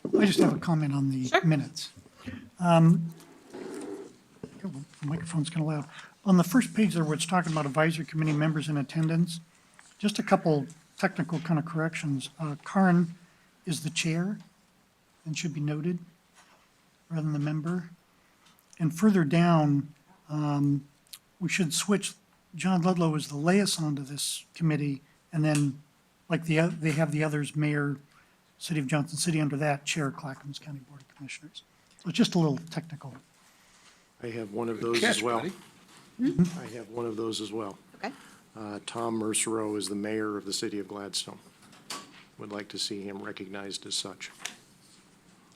I just have a comment on the Sure. minutes. The microphone's kind of loud. On the first page there, where it's talking about advisory committee members in attendance, just a couple technical kind of corrections. Karen is the chair and should be noted rather than the member. And further down, we should switch, John Ludlow is the liaison to this committee, and then, like they have the others, mayor, City of Johnson City under that, chair, Clackamas County Board of Commissioners. So it's just a little technical. I have one of those as catch, well. buddy. I have one of those as well. Okay. Tom Mercereau is the mayor of the city of Gladstone. Would like to see him recognized as such.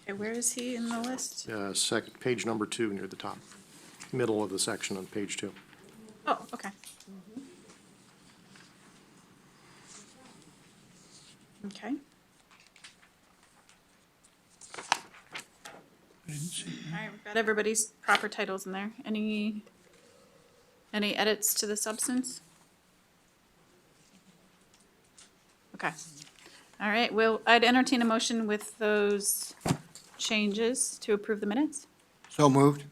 Okay, where is he in the list? Second, page number 2 near the top, middle of the section on page 2. Oh, okay. Okay. I didn't see that. All right, we've got everybody's proper titles in there. Any edits to the substance? Okay. All right, well, I'd entertain a motion with those changes to approve the minutes. So moved.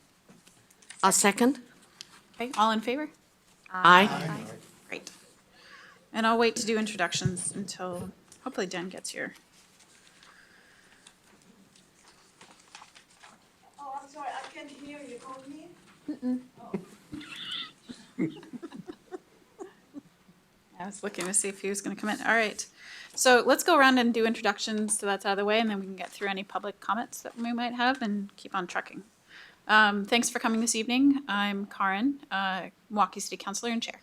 A second? Okay, all in favor? Aye. Great. And I'll wait to do introductions until hopefully Dan gets here. Oh, I'm sorry, I can't hear you. Call me? I was looking to see if he was going to come in. All right. So let's go around and do introductions so that's out of the way, and then we can get through any public comments that we might have and keep on trucking. Thanks for coming this evening. I'm Karen, Milwaukee City Councilor and Chair.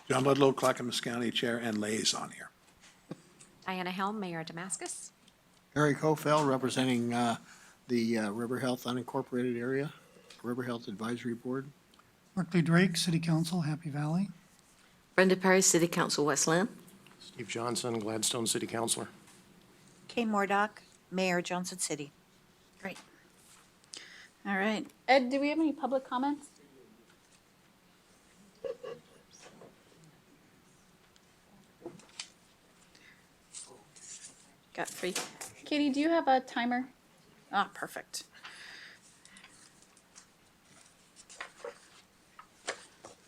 John Ludlow, Clackamas County Chair and Liaison here. Diana Helm, Mayor of Damascus. Harry Kofel, representing the River Health Unincorporated Area, River Health Advisory Board. Berkeley Drake, City Council, Happy Valley. Brenda Perry, City Council, Westland. Steve Johnson, Gladstone City Councilor. Kay Mordock, Mayor, Johnson City. Great. All right. Ed, do we have any public comments? Got 3. Katie, do you have a timer? Ah, perfect.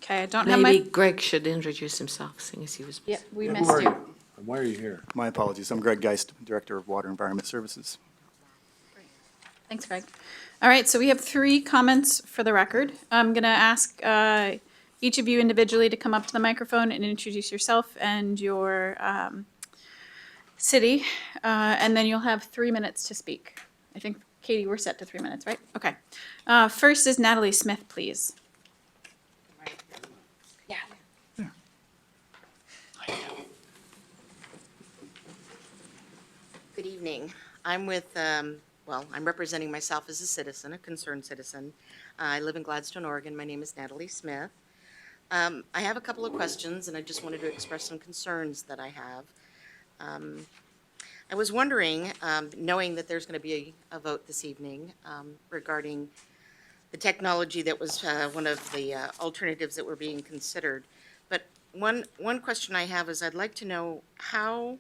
Okay, I don't have Maybe my, Greg should introduce himself, seeing as he was. yep, we Who missed are you. And why are you here? My apologies. I'm Greg Geist, Director of Water Environment Services. Thanks, Greg. All right, so we have 3 comments for the record. I'm going to ask each of you individually to come up to the microphone and introduce yourself and your city, and then you'll have 3 minutes to speak. I think, Katie, we're set to 3 minutes, right? Okay. First is Natalie Smith, please. Yeah. Good evening. I'm with, I'm representing myself as a citizen, a concerned citizen. I live in Gladstone, Oregon. My name is Natalie Smith. I have a couple of questions, and I just wanted to express some concerns that I have. I was wondering, knowing that there's going to be a vote this evening regarding the technology that was one of the alternatives that were being considered. But one question I have is I'd like to know, how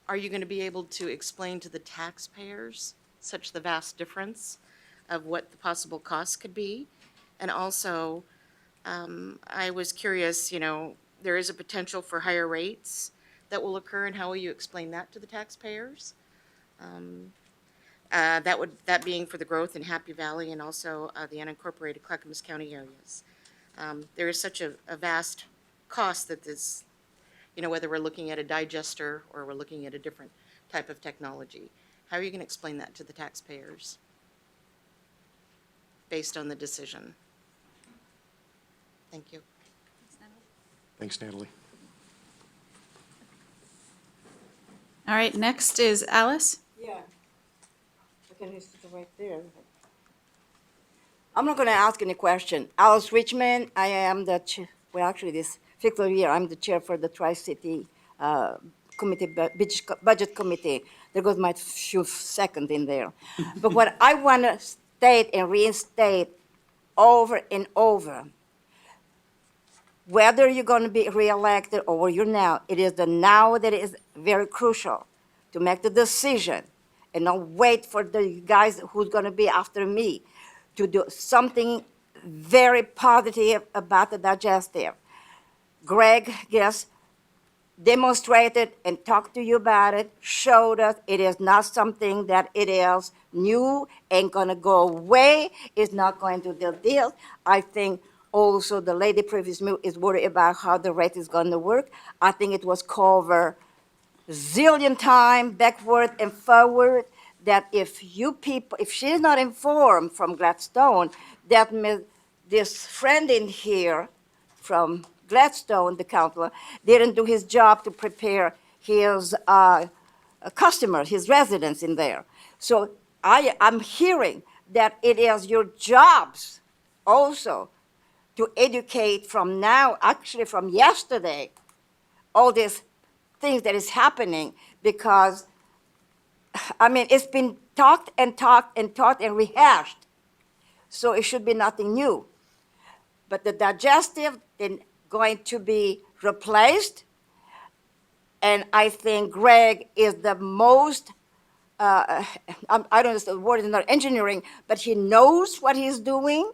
are you going to be able to explain to the taxpayers such the vast difference of what the possible costs could be? And also, I was curious, there is a potential for higher rates that will occur, and how will you explain that to the taxpayers? That being for the growth in Happy Valley and also the unincorporated Clackamas County areas. There is such a vast cost that this, whether we're looking at a digester or we're looking at a different type of technology. How are you going to explain that to the taxpayers based on the decision? Thank you. Thanks, Natalie. All right, next is Alice. Yeah. Okay, it's right there. I'm not going to ask any question. Alice Richmond, I am the chair. Well, actually, this fiscal year, I'm the chair for the Tri-City Committee, Budget Committee. There goes my few second in there. But what I want to state and reinstate over and over, whether you're going to be reelected or you're now, it is the now that is very crucial to make the decision and not wait for the guys who's going to be after me to do something very positive about the digestive. Greg, yes, demonstrated and talked to you about it, showed us it is not something that it is new, ain't gonna go away, it's not going to do this. I think also the lady previous me is worried about how the rate is gonna work. I think it was covered zillion time backward and forward, that if you people, if she's not informed from Gladstone, that means this friend in here from Gladstone, the counselor, didn't do his job to prepare his customers, his residents in there. So I'm hearing that it is your jobs also to educate from now, actually from yesterday, all these things that is happening, because, I mean, it's been talked and talked and talked and rehashed. So it should be nothing new. But the digestive is going to be replaced. And I think Greg is the most, I don't know if the word is not engineering, but he knows what he's doing.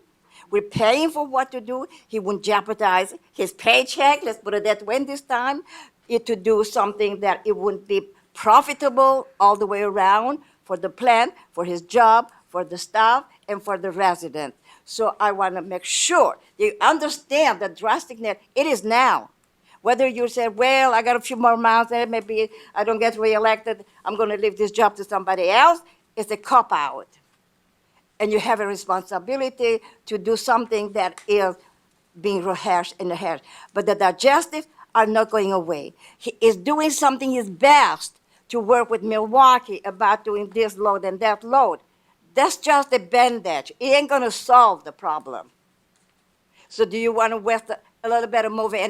We're paying for what to do. He won't jeopardize his paycheck, let's put it that way this time, to do something that it wouldn't be profitable all the way around for the plant, for his job, for the staff, and for the resident. So I want to make sure you understand the drasticness. It is now. Whether you say, well, I got a few more months, and maybe I don't get reelected, I'm going to leave this job to somebody else, it's a cop-out. And you have a responsibility to do something that is being rehashed and rehashed. But the digestives are not going away. He is doing something his best to work with Milwaukee about doing this load and that load. That's just a bandage. It ain't gonna solve the problem. So do you want to waste a little bit of money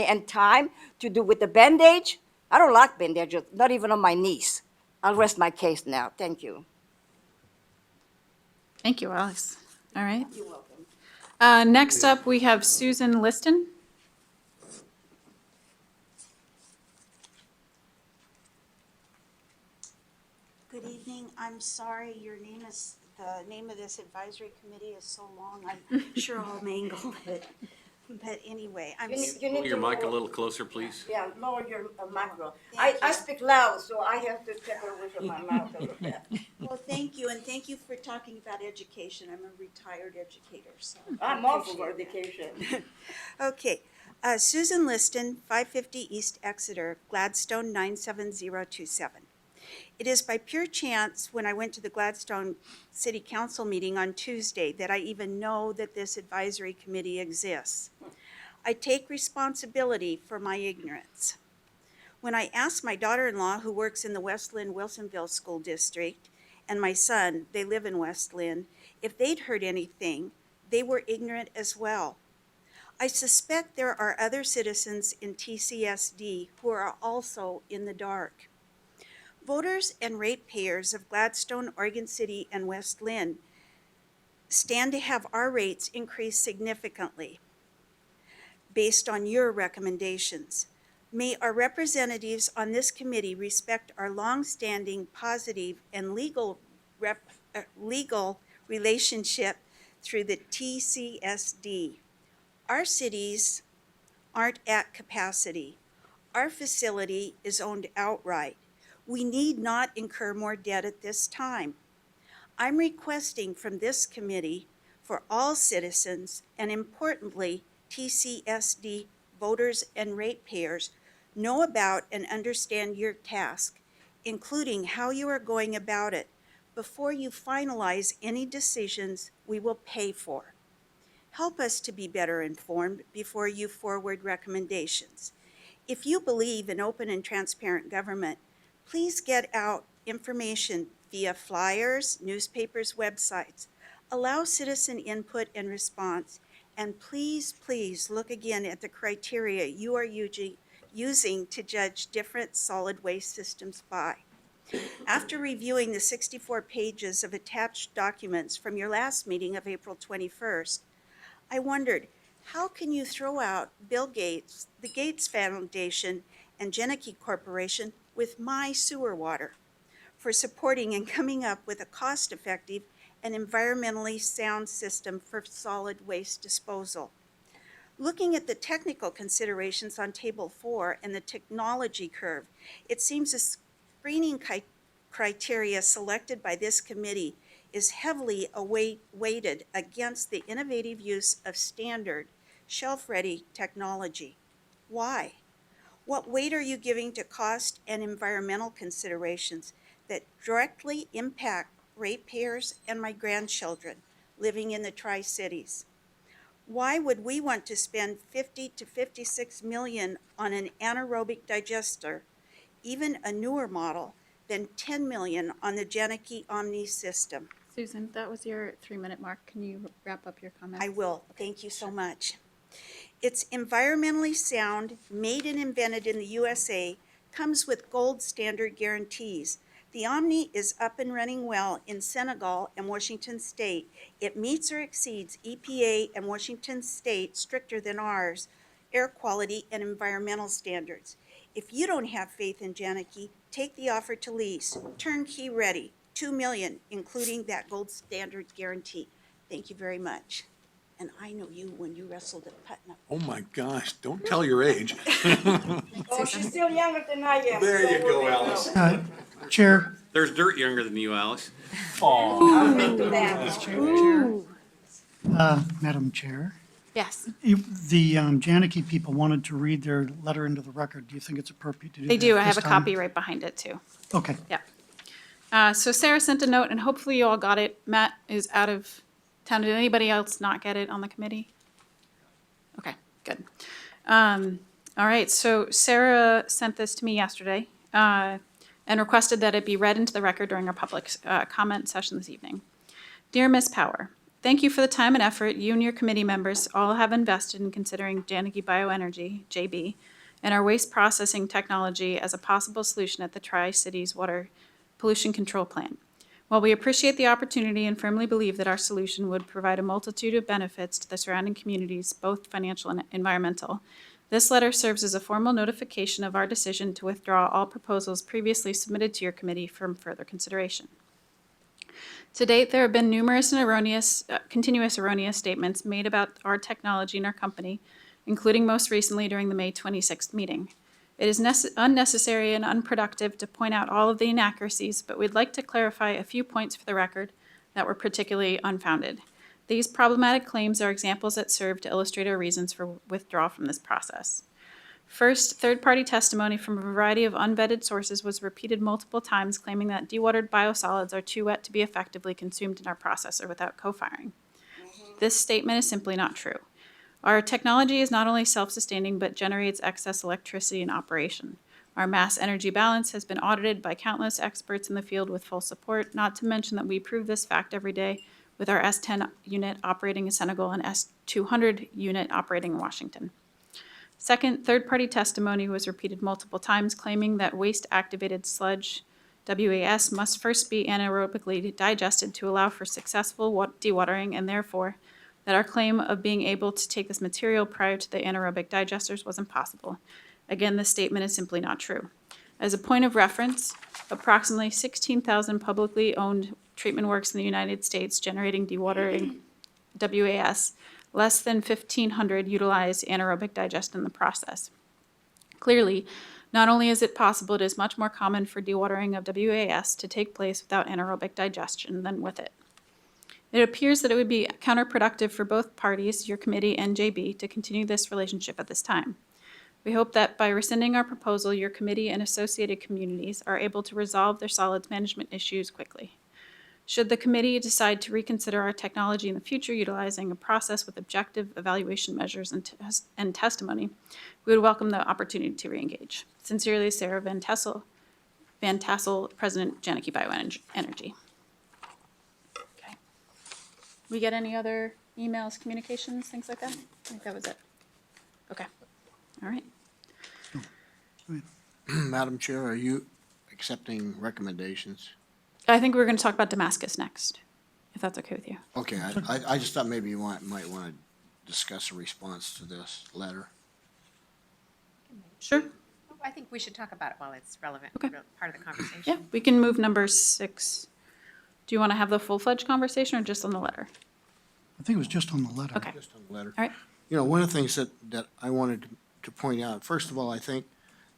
and time to do with the bandage? I don't like bandages, not even on my knees. I'll rest my case now. Thank you. Thank you, Alice. All right. You're welcome. Next up, we have Susan Liston. Good evening. I'm sorry, the name of this advisory committee is so long, I'm sure I'll mangle it. But anyway, Pull your mic a little closer, please. Yeah, lower your micro. Thank I you. speak loud, so I have to step away from my mouth a little bit. well, thank you, and thank you for talking about education. I'm a retired educator, so. I'm all for education. Okay, Susan Liston, 550 East Exeter, Gladstone 97027. It is by pure chance when I went to the Gladstone City Council meeting on Tuesday that I even know that this advisory committee exists. I take responsibility for my ignorance. When I asked my daughter-in-law, who works in the West Lynn Wilsonville School District, and my son, they live in West Lynn, if they'd heard anything, they were ignorant as well. I suspect there are other citizens in TCSD who are also in the dark. Voters and ratepayers of Gladstone, Oregon City, and West Lynn stand to have our rates increase significantly based on your recommendations. May our representatives on this committee respect our long-standing positive and legal relationship through the TCSD. Our cities aren't at capacity. Our facility is owned outright. We need not incur more debt at this time. I'm requesting from this committee for all citizens, and importantly, TCSD voters and ratepayers, know about and understand your task, including how you are going about it, before you finalize any decisions we will pay for. Help us to be better informed before you forward recommendations. If you believe in open and transparent government, please get out information via flyers, newspapers, websites. Allow citizen input and response, and please, please look again at the criteria you are using to judge different solid waste systems by. After reviewing the 64 pages of attached documents from your last meeting of April 21st, I wondered, how can you throw out Bill Gates, the Gates Foundation, and Genneke Corporation with my sewer water, for supporting and coming up with a cost-effective and environmentally sound system for solid waste disposal. Looking at the technical considerations on Table 4 and the technology curve, it seems the screening criteria selected by this committee is heavily weighted against the innovative use of standard, shelf-ready technology. Why? What weight are you giving to cost and environmental considerations that directly impact ratepayers and my grandchildren living in the Tri-Cities? Why would we want to spend 50 to 56 million on an anaerobic digester, even a newer model, than 10 million on the Janicki Omni system? Susan, that was your 3-minute mark. Can you wrap up your comments? I will. Thank you so much. It's environmentally sound, made and invented in the USA, comes with gold standard guarantees. The Omni is up and running well in Senegal and Washington State. It meets or exceeds EPA and Washington State stricter than ours air quality and environmental standards. If you don't have faith in Janicki, take the offer to lease. Turnkey ready, $2 million, including that gold standard guarantee. Thank you very much. And I know you when you wrestled at Putnam. Oh, my gosh, don't tell your age. Oh, she's still younger than I am. There you go, Alice. Chair, There's dirt younger than you, Alice. I'll admit to that. Madam Chair, Yes, the Janicki people wanted to read their letter into the record. Do you think it's appropriate to do that? they do. I have this a time? copy right behind it too. Okay. Yeah. So Sarah sent a note, and hopefully you all got it. Matt is out of town. Did anybody else not get it on the committee? Okay, good. All right, so Sarah sent this to me yesterday and requested that it be read into the record during our public comment session this evening. Dear Ms. Power, thank you for the time and effort you and your committee members all have invested in considering Janicki Bioenergy, JB, and our waste processing technology as a possible solution at the Tri-Cities Water Pollution Control Plant. While we appreciate the opportunity and firmly believe that our solution would provide a multitude of benefits to the surrounding communities, both financial and environmental, this letter serves as a formal notification of our decision to withdraw all proposals previously submitted to your committee from further consideration. To date, there have been numerous and continuous erroneous statements made about our technology and our company, including most recently during the May 26th meeting. It is unnecessary and unproductive to point out all of the inaccuracies, but we'd like to clarify a few points for the record that were particularly unfounded. These problematic claims are examples that serve to illustrate our reasons for withdrawal from this process. First, third-party testimony from a variety of unvetted sources was repeated multiple times, claiming that dewatered biosolids are too wet to be effectively consumed in our processor without co-firing. This statement is simply not true. Our technology is not only self-sustaining, but generates excess electricity in operation. Our mass energy balance has been audited by countless experts in the field with full support, not to mention that we prove this fact every day with our S10 unit operating in Senegal and S200 unit operating in Washington. Second, third-party testimony was repeated multiple times, claiming that waste-activated sludge, WAS, must first be anaerobically digested to allow for successful dewatering, and therefore that our claim of being able to take this material prior to the anaerobic digesters was impossible. Again, this statement is simply not true. As a point of reference, approximately 16,000 publicly owned treatment works in the United States generating dewatering WAS, less than 1,500 utilize anaerobic digestion in the process. Clearly, not only is it possible, it is much more common for dewatering of WAS to take place without anaerobic digestion than with it. It appears that it would be counterproductive for both parties, your committee and JB, to continue this relationship at this time. We hope that by rescinding our proposal, your committee and associated communities are able to resolve their solids management issues quickly. Should the committee decide to reconsider our technology in the future utilizing a process with objective evaluation measures and testimony, we would welcome the opportunity to reengage. Sincerely, Sarah Van Tassel, President, Janicki Bioenergy. Okay. We get any other emails, communications, things like that? I think that was it. Okay. All right. Madam Chair, are you accepting recommendations? I think we're going to talk about Damascus next, if that's okay with you. Okay, I just thought maybe you might want to discuss a response to this letter. Sure. I think we should talk about it while it's relevant, Okay. part of the conversation. Yeah, we can move number 6. Do you want to have the full-fledged conversation or just on the letter? I think it was just on the letter. Okay, Just on the letter. all right. You know, one of the things that I wanted to point out, first of all, I think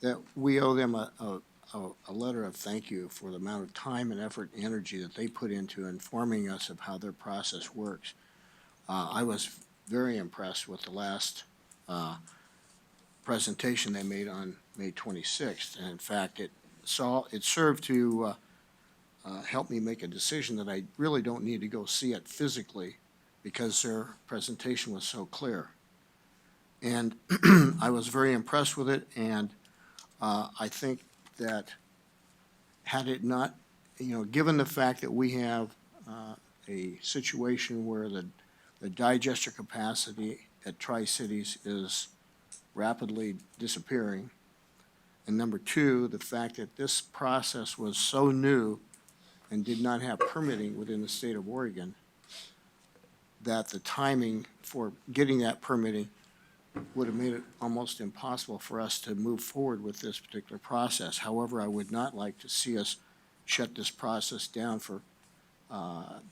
that we owe them a letter of thank you for the amount of time and effort and energy that they put into informing us of how their process works. I was very impressed with the last presentation they made on May 26th. And in fact, it served to help me make a decision that I really don't need to go see it physically because their presentation was so clear. And I was very impressed with it, and I think that had it not, given the fact that we have a situation where the digester capacity at Tri-Cities is rapidly disappearing, and number two, the fact that this process was so new and did not have permitting within the state of Oregon, that the timing for getting that permitting would have made it almost impossible for us to move forward with this particular process. However, I would not like to see us shut this process down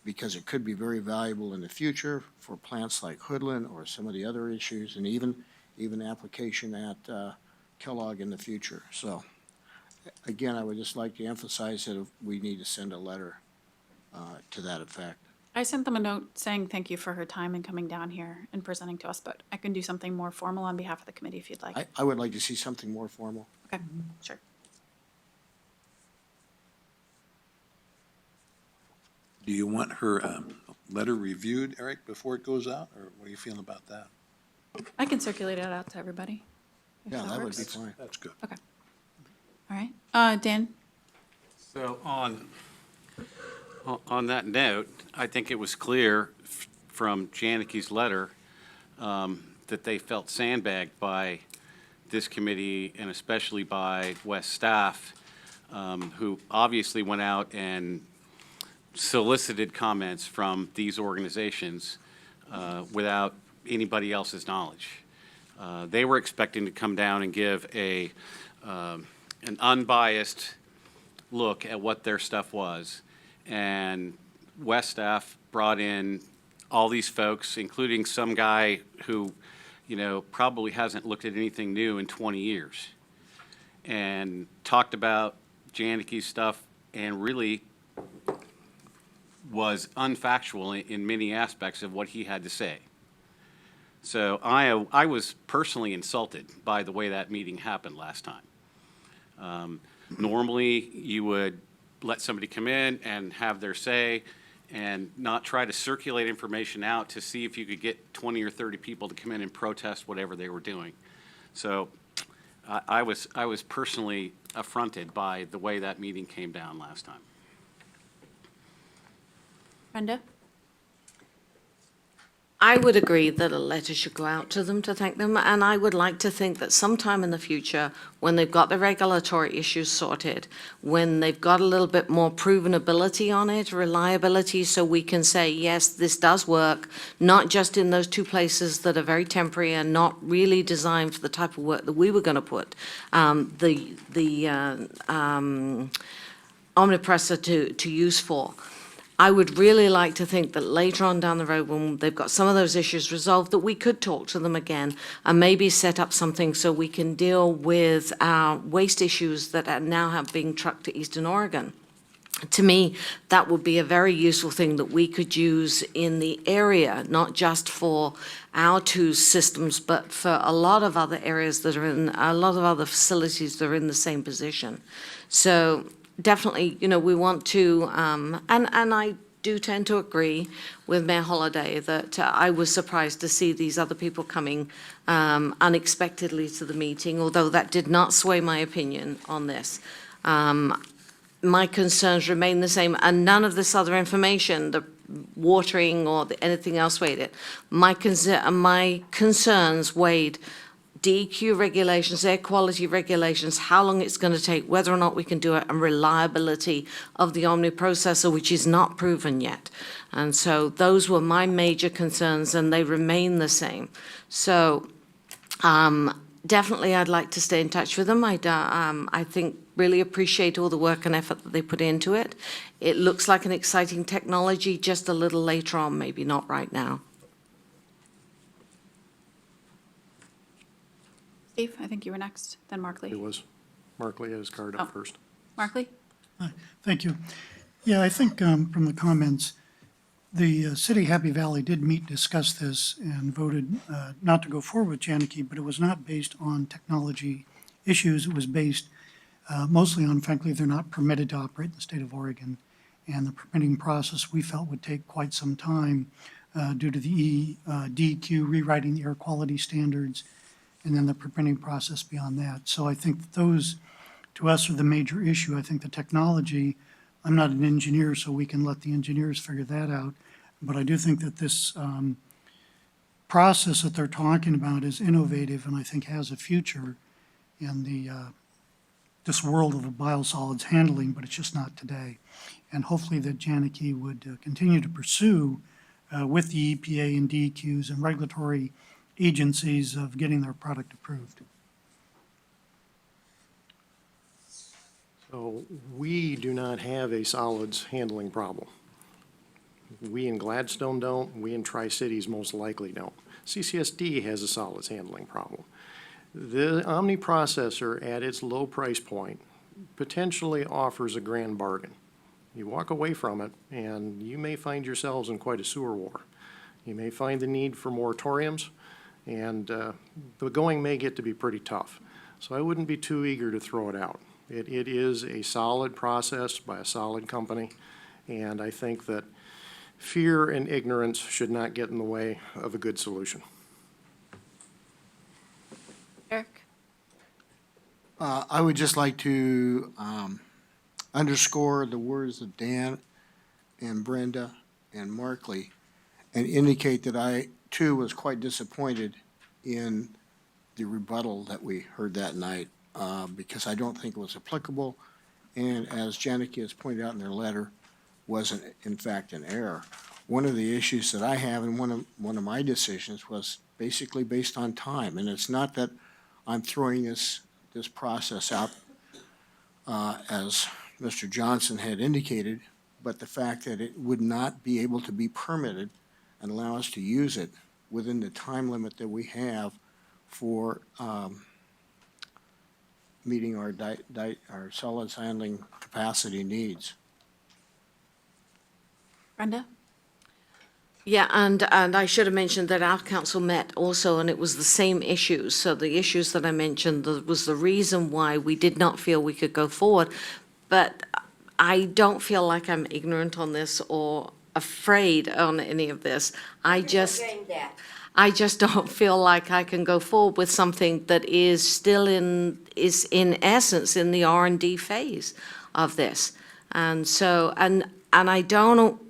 because it could be very valuable in the future for plants like Hoodland or some of the other issues, and even application at Kellogg in the future. So, again, I would just like to emphasize that we need to send a letter to that effect. I sent them a note saying thank you for her time and coming down here and presenting to us, but I can do something more formal on behalf of the committee if you'd like. I would like to see something more formal. Okay, sure. Do you want her letter reviewed, Eric, before it goes out, or what are you feeling about that? I can circulate it out to everybody. if Yeah, that would works. be fine. That's good. Okay. All right. Dan? So on that note, I think it was clear from Janeke's letter that they felt sandbagged by this committee and especially by West staff, who obviously went out and solicited comments from these organizations without anybody else's knowledge. They were expecting to come down and give an unbiased look at what their stuff was. And West staff brought in all these folks, including some guy who, probably hasn't looked at anything new in 20 years, and talked about Janeke's stuff and really was unfactual in many aspects of what he had to say. So I was personally insulted by the way that meeting happened last time. Normally, you would let somebody come in and have their say and not try to circulate information out to see if you could get 20 or 30 people to come in and protest whatever they were doing. So I was personally affronted by the way that meeting came down last time. Brenda? I would agree that a letter should go out to them to thank them, and I would like to think that sometime in the future, when they've got the regulatory issues sorted, when they've got a little bit more provenability on it, reliability, so we can say, yes, this does work, not just in those two places that are very temporary and not really designed for the type of work that we were going to put the omnipressor to use for. I would really like to think that later on down the road, when they've got some of those issues resolved, that we could talk to them again and maybe set up something so we can deal with waste issues that are now being trucked to Eastern Oregon. To me, that would be a very useful thing that we could use in the area, not just for our two systems, but for a lot of other areas that are in, a lot of other facilities that are in the same position. So definitely, we want to, and I do tend to agree with Mayor Holliday that I was surprised to see these other people coming unexpectedly to the meeting, although that did not sway my opinion on this. My concerns remain the same, and none of this other information, the watering or anything else weighed it. My concerns weighed DEQ regulations, air quality regulations, how long it's going to take, whether or not we can do it, and reliability of the omniprocessor, which is not proven yet. And so those were my major concerns, and they remain the same. So definitely I'd like to stay in touch with them. I think really appreciate all the work and effort that they put into it. It looks like an exciting technology, just a little later on, maybe not right now. Steve, I think you were next, then Markley. It was, Markley had his card up Oh. first. Markley? Thank you. Yeah, I think from the comments, the city of Happy Valley did meet, discuss this, and voted not to go forward with Janeke, but it was not based on technology issues. It was based mostly on, frankly, they're not permitted to operate in the state of Oregon. And the permitting process, we felt, would take quite some time due to the DEQ rewriting the air quality standards, and then the permitting process beyond that. So I think those, to us, are the major issue. I think the technology, I'm not an engineer, so we can let the engineers figure that out. But I do think that this process that they're talking about is innovative and I think has a future in this world of the biosolids handling, but it's just not today. And hopefully that Janeke would continue to pursue with the EPA and DEQs and regulatory agencies of getting their product approved. So we do not have a solids handling problem. We in Gladstone don't, we in Tri-Cities most likely don't. CCSD has a solids handling problem. The Omni processor at its low price point potentially offers a grand bargain. You walk away from it and you may find yourselves in quite a sewer war. You may find the need for moratoriums, and the going may get to be pretty tough. So I wouldn't be too eager to throw it out. It is a solid process by a solid company, and I think that fear and ignorance should not get in the way of a good solution. Eric? I would just like to underscore the words of Dan and Brenda and Markley and indicate that I, too, was quite disappointed in the rebuttal that we heard that night because I don't think it was applicable. And as Janeke has pointed out in their letter, wasn't in fact an error. One of the issues that I have and one of my decisions was basically based on time. And it's not that I'm throwing this process out as Mr. Johnson had indicated, but the fact that it would not be able to be permitted and allow us to use it within the time limit that we have for meeting our solids handling capacity needs. Brenda? Yeah, and I should have mentioned that our council met also, and it was the same issues. So the issues that I mentioned was the reason why we did not feel we could go forward. But I don't feel like I'm ignorant on this or afraid on any of this. I just don't feel like I can go forward with something that is still in essence in the R&D phase of this. And so, and I don't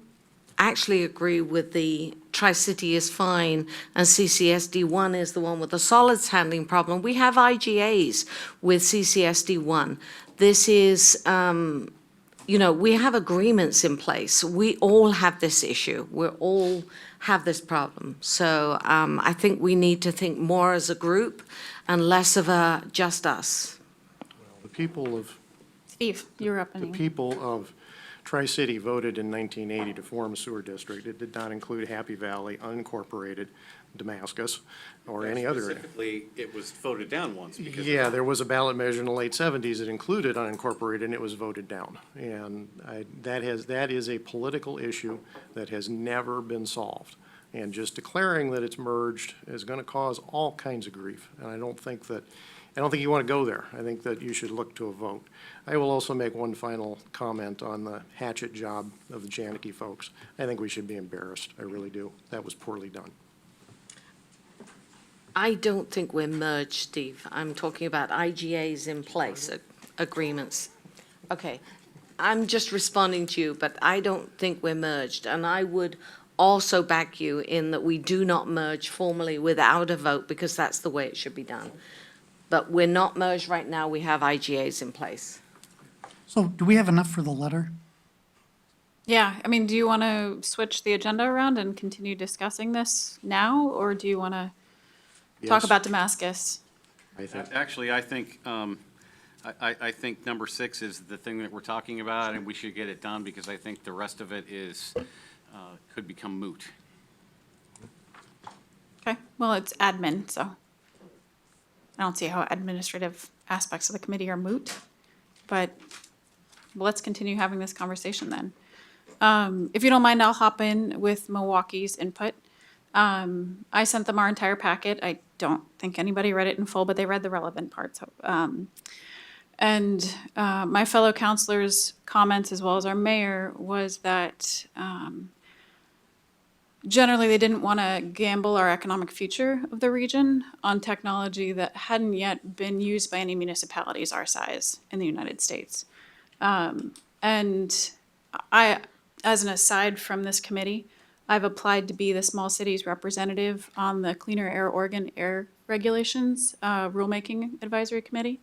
actually agree with the Tri-City is fine and CCSD1 is the one with the solids handling problem. We have IGAs with CCSD1. This is, we have agreements in place. We all have this issue. We all have this problem. So I think we need to think more as a group and less of a just us. The people of Steve, you were up The anyway. people of Tri-City voted in 1980 to form a sewer district. It did not include Happy Valley, unincorporated Damascus, or any other. Specifically, it was voted down once because. of Yeah, that. there was a ballot measure in the late 70s that included unincorporated, and it was voted down. And that is a political issue that has never been solved. And just declaring that it's merged is going to cause all kinds of grief. And I don't think you want to go there. I think that you should look to a vote. I will also make one final comment on the hatchet job of the Janeke folks. I think we should be embarrassed. I really do. That was poorly done. I don't think we're merged, Steve. I'm talking about IGAs in place, agreements. Okay, I'm just responding to you, but I don't think we're merged. And I would also back you in that we do not merge formally without a vote because that's the way it should be done. But we're not merged right now. We have IGAs in place. So do we have enough for the letter? Yeah, I mean, do you want to switch the agenda around and continue discussing this now, or do you want to talk Yes. about Damascus? I think. Actually, I think, I think number 6 is the thing that we're talking about, and we should get it done, because I think the rest of it is, could become moot. Okay, well, it's admin, so I don't see how administrative aspects of the committee are moot, but let's continue having this conversation then. If you don't mind, I'll hop in with Milwaukee's input. I sent them our entire packet. I don't think anybody read it in full, but they read the relevant parts. And my fellow counselors' comments, as well as our mayor, was that generally they didn't want to gamble our economic future of the region on technology that hadn't yet been used by any municipalities our size in the United States. And I, as an aside from this committee, I've applied to be the small cities representative on the Cleaner Air Oregon Air Regulations Rulemaking Advisory Committee,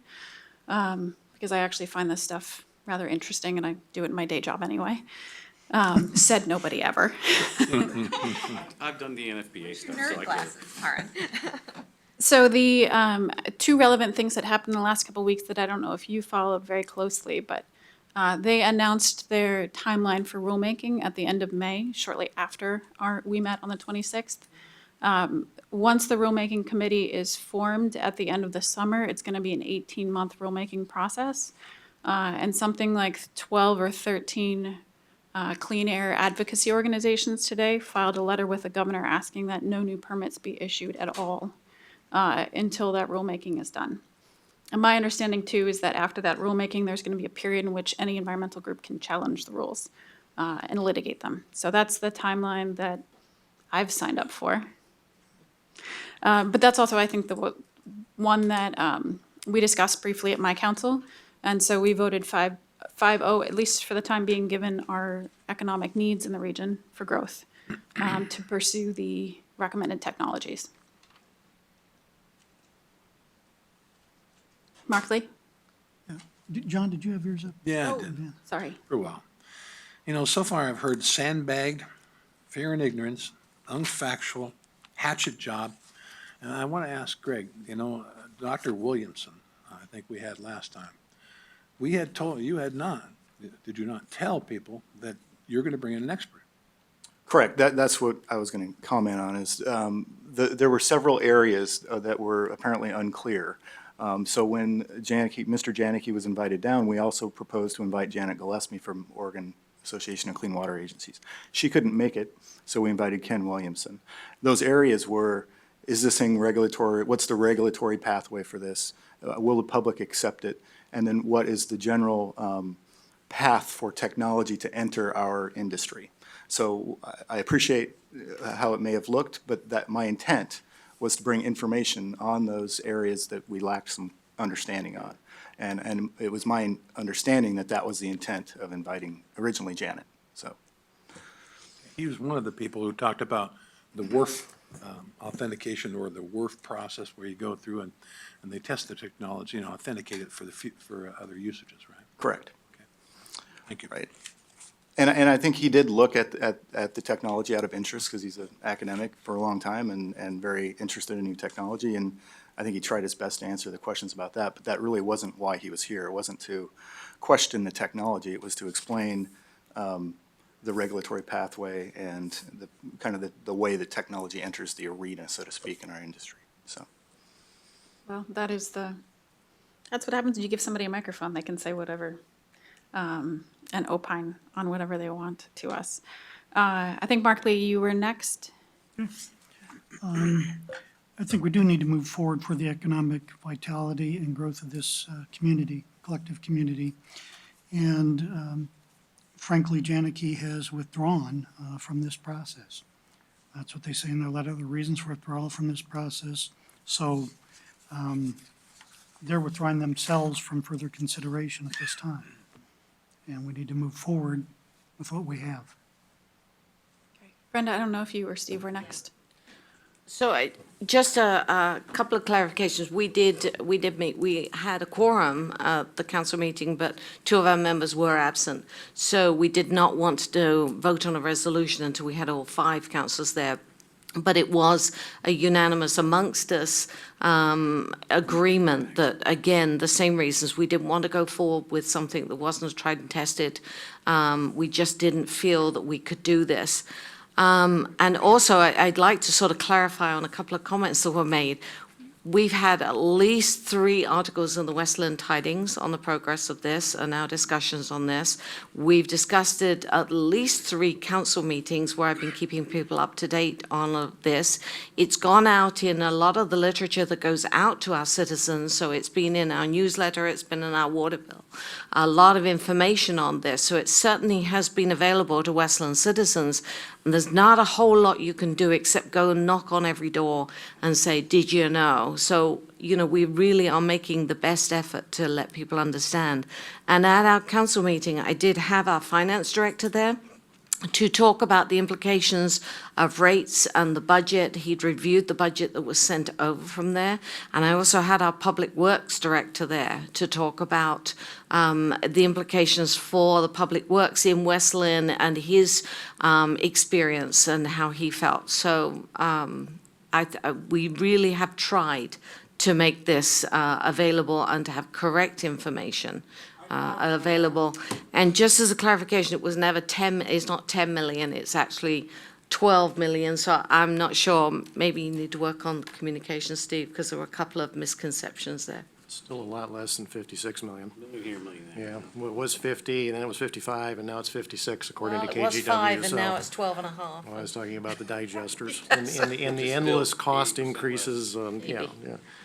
because I actually find this stuff rather interesting, and I do it in my day job anyway. Said nobody ever. I've done the NFPA stuff, so Nerd I get it. glasses, Karen. So the two relevant things that happened in the last couple of weeks that I don't know if you followed very closely, but they announced their timeline for rulemaking at the end of May, shortly after we met on the 26th. Once the rulemaking committee is formed at the end of the summer, it's going to be an 18-month rulemaking process. And something like 12 or 13 clean air advocacy organizations today filed a letter with the governor asking that no new permits be issued at all until that rulemaking is done. And my understanding too is that after that rulemaking, there's going to be a period in which any environmental group can challenge the rules and litigate them. So that's the timeline that I've signed up for. But that's also, I think, the one that we discussed briefly at my council. And so we voted 5-0, at least for the time being, given our economic needs in the region for growth, to pursue the recommended technologies. Mark Lee? John, did you have yours up? Yeah, Oh, it did, sorry. for a while. You know, so far I've heard sandbagged, fear and ignorance, unfactual, hatchet job. And I want to ask Greg, you know, Dr. Williamson, I think we had last time. We had told, you had not, did you not tell people that you're going to bring in an expert? Correct. That's what I was going to comment on is there were several areas that were apparently unclear. So when Mr. Janicki was invited down, we also proposed to invite Janet Gillespie from Oregon Association of Clean Water Agencies. She couldn't make it, so we invited Ken Williamson. Those areas were, is this thing regulatory? What's the regulatory pathway for this? Will the public accept it? And then what is the general path for technology to enter our industry? So I appreciate how it may have looked, but that my intent was to bring information on those areas that we lacked some understanding on. And it was my understanding that that was the intent of inviting originally Janet, so. He was one of the people who talked about the WRF authentication, or the WRF process, where you go through and they test the technology and authenticate it for other usages, right? Correct. Okay. Thank you. Right. And I think he did look at the technology out of interest, because he's an academic for a long time and very interested in new technology. And I think he tried his best to answer the questions about that, but that really wasn't why he was here. It wasn't to question the technology. It was to explain the regulatory pathway and the kind of the way that technology enters the arena, so to speak, in our industry. So. Well, that's what happens when you give somebody a microphone. They can say whatever and opine on whatever they want to us. I think, Mark Lee, you were next. I think we do need to move forward for the economic vitality and growth of this community, collective community. And frankly, Janicki has withdrawn from this process. That's what they say in their letter, the reasons for withdrawal from this process. So they're withdrawing themselves from further consideration at this time. And we need to move forward with what we have. Brenda, I don't know if you or Steve were next. So just a couple of clarifications. We did meet. We had a quorum at the council meeting, but two of our members were absent. So we did not want to vote on a resolution until we had all 5 councillors there. But it was a unanimous amongst us agreement that, again, the same reasons, we didn't want to go forward with something that wasn't tried and tested. We just didn't feel that we could do this. And also, I'd like to sort of clarify on a couple of comments that were made. We've had at least 3 articles in the Westland Tidings on the progress of this and our discussions on this. We've discussed it at least 3 council meetings where I've been keeping people up to date on this. It's gone out in a lot of the literature that goes out to our citizens, so it's been in our newsletter, it's been in our water bill. A lot of information on this, so it certainly has been available to Westland citizens. And there's not a whole lot you can do except go and knock on every door and say, did you know? So, we really are making the best effort to let people understand. And at our council meeting, I did have our finance director there to talk about the implications of rates and the budget. He'd reviewed the budget that was sent over from there. And I also had our public works director there to talk about the implications for the public works in Westland and his experience and how he felt. So we really have tried to make this available and to have correct information available. And just as a clarification, it was never it's not 10 million, it's actually 12 million. So I'm not sure, maybe you need to work on the communication, Steve, because there were a couple of misconceptions there. Still a lot less than 56 million. Here, million there. Yeah, well, it was 50, and then it was 55, and now it's 56, according to KGW. Well, it was 5 and so- now it's 12 and a half. Well, I was talking about the digesters and the endless cost increases, yeah.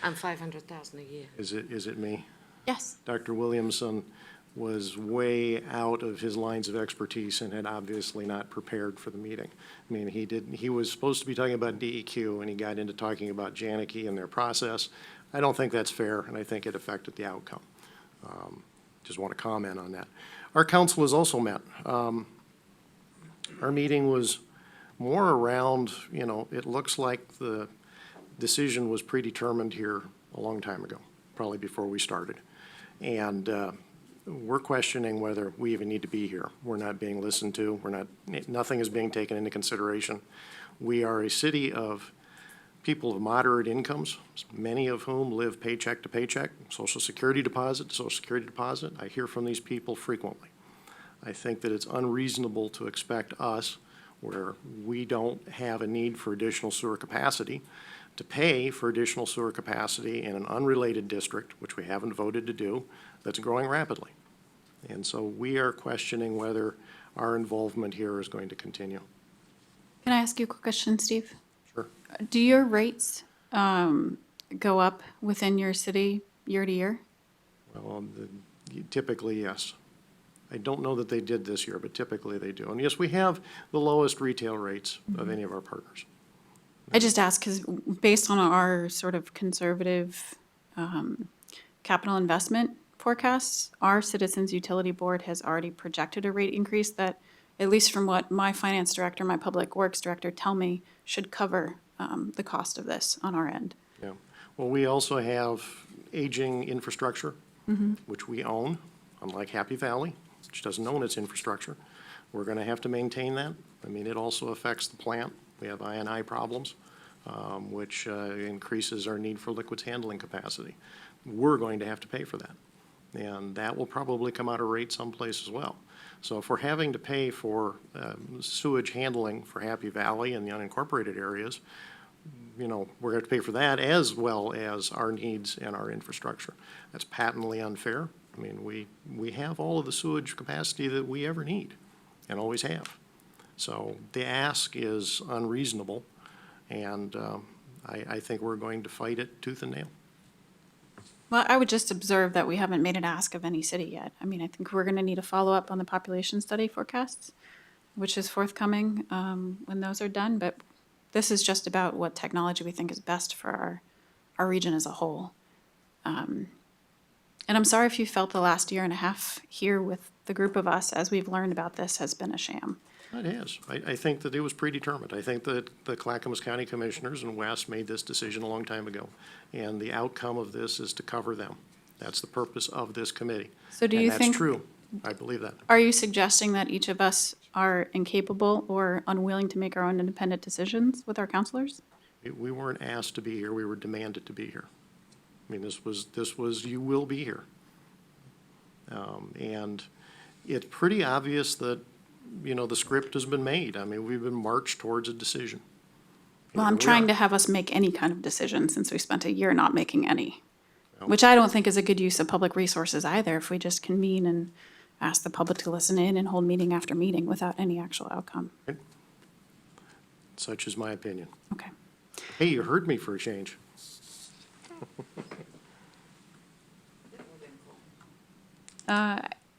And 500,000 a year. Is it me? Yes. Dr. Williamson was way out of his lines of expertise and had obviously not prepared for the meeting. I mean, he was supposed to be talking about DEQ, and he got into talking about Janicki and their process. I don't think that's fair, and I think it affected the outcome. Just want to comment on that. Our council has also met. Our meeting was more around, it looks like the decision was predetermined here a long time ago, probably before we started. And we're questioning whether we even need to be here. We're not being listened to. Nothing is being taken into consideration. We are a city of people of moderate incomes, many of whom live paycheck to paycheck, Social Security deposit to Social Security deposit. I hear from these people frequently. I think that it's unreasonable to expect us, where we don't have a need for additional sewer capacity, to pay for additional sewer capacity in an unrelated district, which we haven't voted to do, that's growing rapidly. And so we are questioning whether our involvement here is going to continue. Can I ask you a quick question, Steve? Sure. Do your rates go up within your city year to year? Well, typically, yes. I don't know that they did this year, but typically they do. And yes, we have the lowest retail rates of any of our partners. I just ask because based on our sort of conservative capital investment forecasts, our Citizens Utility Board has already projected a rate increase that, at least from what my finance director, my public works director tell me, should cover the cost of this on our end. Yeah. Well, we also have aging infrastructure, which we own, unlike Happy Valley, which doesn't own its infrastructure. We're going to have to maintain that. I mean, it also affects the plant. We have I&I problems, which increases our need for liquids handling capacity. We're going to have to pay for that. And that will probably come out of rate someplace as well. So if we're having to pay for sewage handling for Happy Valley and the unincorporated areas, we're going to have to pay for that as well as our needs and our infrastructure. That's patently unfair. I mean, we have all of the sewage capacity that we ever need and always have. So the ask is unreasonable, and I think we're going to fight it tooth and nail. Well, I would just observe that we haven't made an ask of any city yet. I mean, I think we're going to need a follow-up on the population study forecasts, which is forthcoming when those are done. But this is just about what technology we think is best for our region as a whole. And I'm sorry if you felt the last year and a half here with the group of us, as we've learned about this, has been a sham. It is. I think that it was predetermined. I think that the Clackamas County Commissioners and West made this decision a long time ago. And the outcome of this is to cover them. That's the purpose of this committee. So do you And think? that's true. I believe that. Are you suggesting that each of us are incapable or unwilling to make our own independent decisions with our counselors? We weren't asked to be here, we were demanded to be here. I mean, this was, you will be here. And it's pretty obvious that, you know, the script has been made. I mean, we've been marched towards a decision. Well, And I'm here we trying are. to have us make any kind of decision since we spent a year not making any. Which I don't think is a good use of public resources either, if we just convene and ask the public to listen in and hold meeting after meeting without any actual outcome. Such is my opinion. Okay. Hey, you heard me for a change.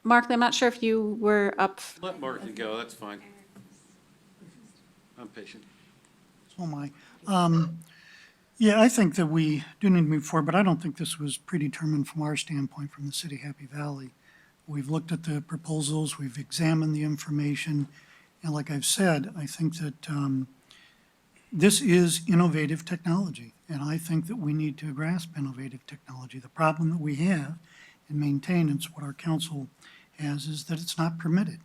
Mark, I'm not sure if you were up. Let Martin go, that's fine. I'm patient. So am I. Yeah, I think that we do need to move forward, but I don't think this was predetermined from our standpoint from the city of Happy Valley. We've looked at the proposals, we've examined the information, and like I've said, I think that this is innovative technology, and I think that we need to grasp innovative technology. The problem that we have in maintenance, what our council has, is that it's not permitted.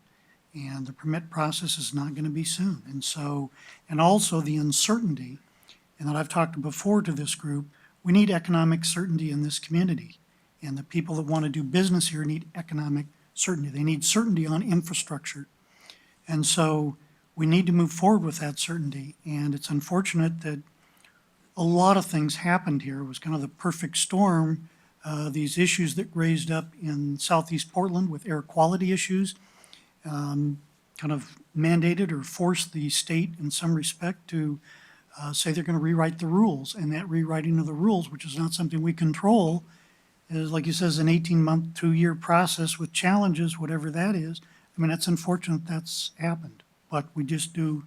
And the permit process is not going to be soon. And so, and also the uncertainty, and that I've talked before to this group, we need economic certainty in this community. And the people that want to do business here need economic certainty. They need certainty on infrastructure. And so we need to move forward with that certainty. And it's unfortunate that a lot of things happened here. It was kind of the perfect storm. These issues that raised up in southeast Portland with air quality issues kind of mandated or forced the state in some respect to say they're going to rewrite the rules. And that rewriting of the rules, which is not something we control, is, like you says, an 18-month, 2-year process with challenges, whatever that is. I mean, it's unfortunate that's happened, but we just do,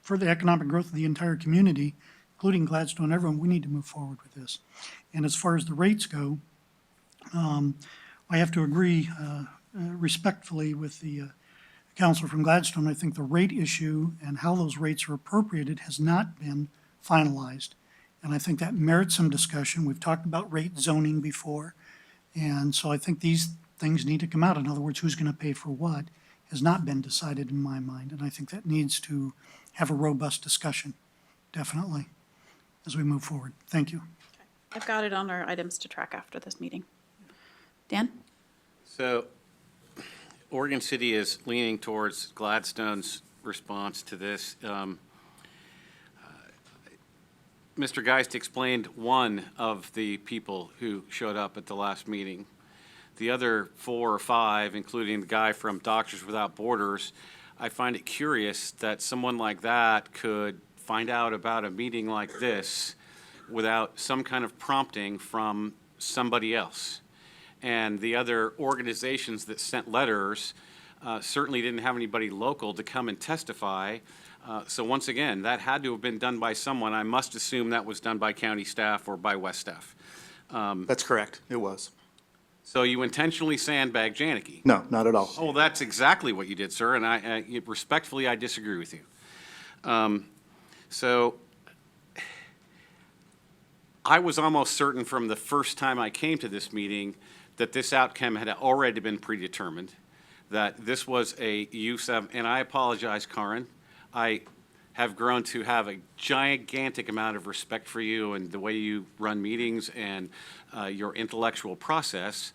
for the economic growth of the entire community, including Gladstone, everyone, we need to move forward with this. And as far as the rates go, I have to agree respectfully with the council from Gladstone. I think the rate issue and how those rates are appropriated has not been finalized. And I think that merits some discussion. We've talked about rate zoning before. And so I think these things need to come out. In other words, who's going to pay for what has not been decided in my mind. And I think that needs to have a robust discussion, definitely, as we move forward. Thank you. I've got it on our items to track after this meeting. Dan? So Oregon City is leaning towards Gladstone's response to this. Mr. Geist explained one of the people who showed up at the last meeting. The other 4 or 5, including the guy from Doctors Without Borders, I find it curious that someone like that could find out about a meeting like this without some kind of prompting from somebody else. And the other organizations that sent letters certainly didn't have anybody local to come and testify. So once again, that had to have been done by someone. I must assume that was done by county staff or by West staff. That's correct, it was. So you intentionally sandbagged Janicki? No, not at all. Oh, that's exactly what you did, sir, and I respectfully, I disagree with you. So I was almost certain from the first time I came to this meeting that this outcome had already been predetermined, that this was a use of, and I apologize, Karin, I have grown to have a gigantic amount of respect for you and the way you run meetings and your intellectual process.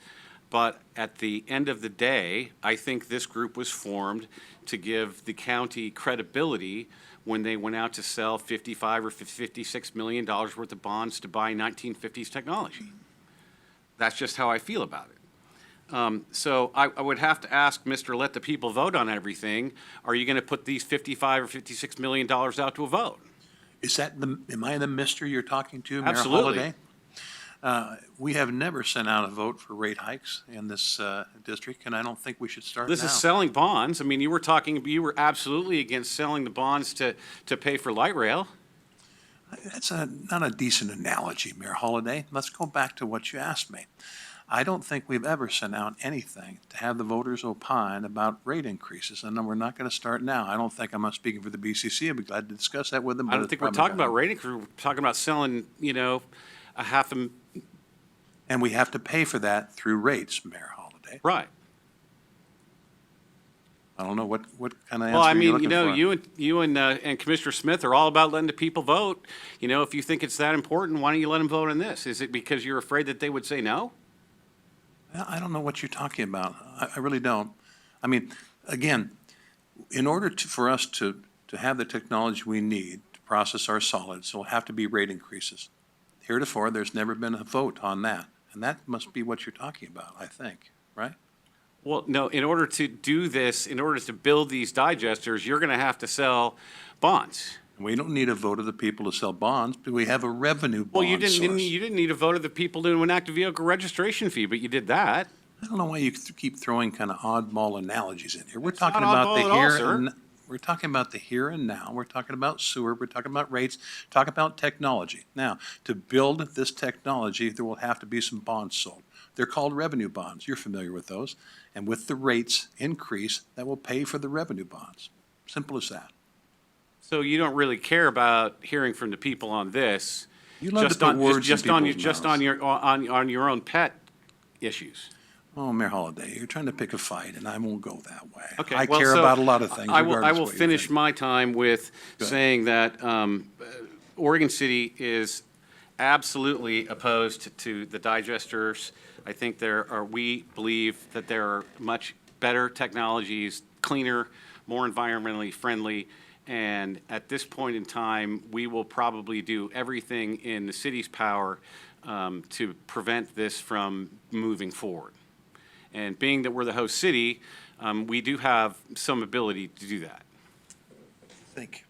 But at the end of the day, I think this group was formed to give the county credibility when they went out to sell $55 or $56 million worth of bonds to buy 1950s technology. That's just how I feel about it. So I would have to ask Mr. Let the People Vote on everything. Are you going to put these $55 or $56 million out to a vote? Is that am I the mister you're talking to, Mayor Absolutely. Holliday? We have never sent out a vote for rate hikes in this district, and I don't think we should start now. This is selling bonds. I mean, you were absolutely against selling the bonds to pay for light rail. That's not a decent analogy, Mayor Holliday. Let's go back to what you asked me. I don't think we've ever sent out anything to have the voters opine about rate increases, and we're not going to start now. I don't think I'm not speaking for the BCC. I'd be glad to discuss that with them. I don't think we're talking about rate increase. We're talking about selling, a half a. And we have to pay for that through rates, Mayor Holliday. Right. I don't know what kind of Well, I answer you're mean, looking for. you and Commissioner Smith are all about letting the people vote. If you think it's that important, why don't you let them vote on this? Is it because you're afraid that they would say no? I don't know what you're talking about. I really don't. I mean, again, in order for us to have the technology we need to process our solids, there'll have to be rate increases. Heretofore, there's never been a vote on that, and that must be what you're talking about, I think, right? Well, no, in order to do this, in order to build these digesters, you're going to have to sell bonds. We don't need a vote of the people to sell bonds, but we have a revenue Well, you bond didn't source. you didn't need a vote of the people to enact a vehicle registration fee, but you did that. I don't know why you keep throwing kind of oddball analogies in here. We're not talking about oddball the at all, here sir. and, we're talking about the here and now. We're talking about sewer, we're talking about rates, talking about technology. Now, to build this technology, there will have to be some bonds sold. They're called revenue bonds. You're familiar with those. And with the rates increase, that will pay for the revenue bonds. Simple as that. So you don't really care about hearing from the people on this. You love to just put on words in just on people's just mouths. on your own pet issues. Oh, Mayor Holliday, you're trying to pick a fight, and I won't go that way. Okay, I well, care so about a lot of things, I regardless will what you finish think. my time with Go ahead. saying that Oregon City is absolutely opposed to the digesters. I think we believe that there are much better technologies, cleaner, more environmentally friendly. And at this point in time, we will probably do everything in the city's power to prevent this from moving forward. And being that we're the host city, we do have some ability to do that. Think.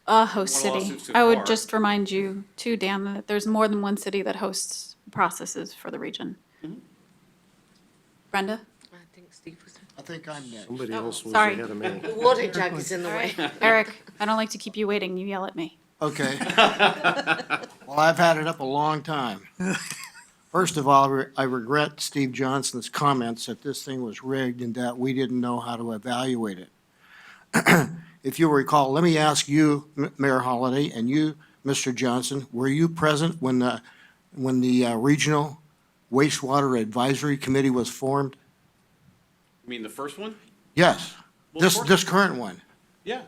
A host One city. lawsuit so I would far. just remind you too, Dan, that there's more than one city that hosts processes for the region. Brenda? I think Steve was. I think I'm next. Somebody else was Sorry. ahead of me. The water jug is in the way. Eric, I don't like to keep you waiting. You yell at me. Okay. Well, I've had it up a long time. First of all, I regret Steve Johnson's comments that this thing was rigged and that we didn't know how to evaluate it. If you recall, let me ask you, Mayor Holliday, and you, Mr. Johnson, were you present when the Regional Wastewater Advisory Committee was formed? You mean the first one? Yes, Well, of course. this current one. Yeah.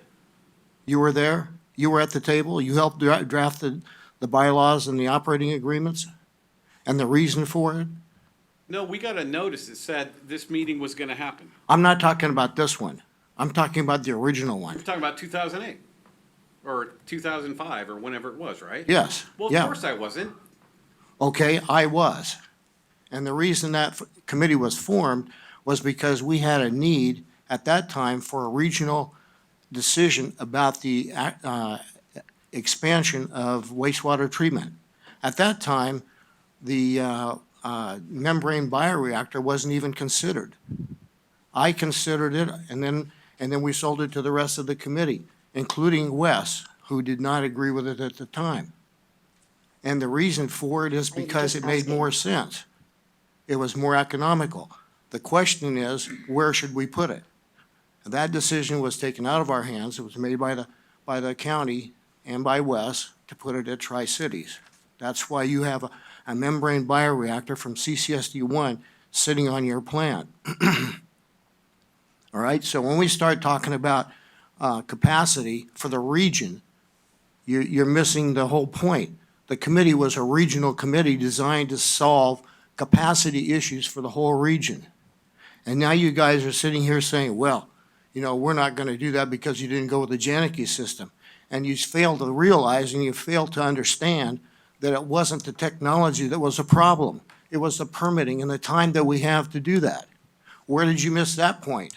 You were there? You were at the table? You helped draft the bylaws and the operating agreements? And the reason for it? No, we got a notice that said this meeting was going to happen. I'm not talking about this one. I'm talking about the original We're one. talking about 2008 or 2005 or whenever it was, right? Yes, Well, of yeah. course I wasn't. Okay, I was. And the reason that committee was formed was because we had a need at that time for a regional decision about the expansion of wastewater treatment. At that time, the membrane bioreactor wasn't even considered. I considered it, and then we sold it to the rest of the committee, including Wes, who did not agree with it at the time. And the reason for it is because it made more sense. It was more economical. The question is, where should we put it? That decision was taken out of our hands. It was made by the county and by Wes to put it at Tri-Cities. That's why you have a membrane bioreactor from CCSD1 sitting on your plant. All right, so when we start talking about capacity for the region, you're missing the whole point. The committee was a regional committee designed to solve capacity issues for the whole region. And now you guys are sitting here saying, well, we're not going to do that because you didn't go with the Janicki system. And you failed to realize and you failed to understand that it wasn't the technology that was a problem. It was the permitting and the time that we have to do that. Where did you miss that point?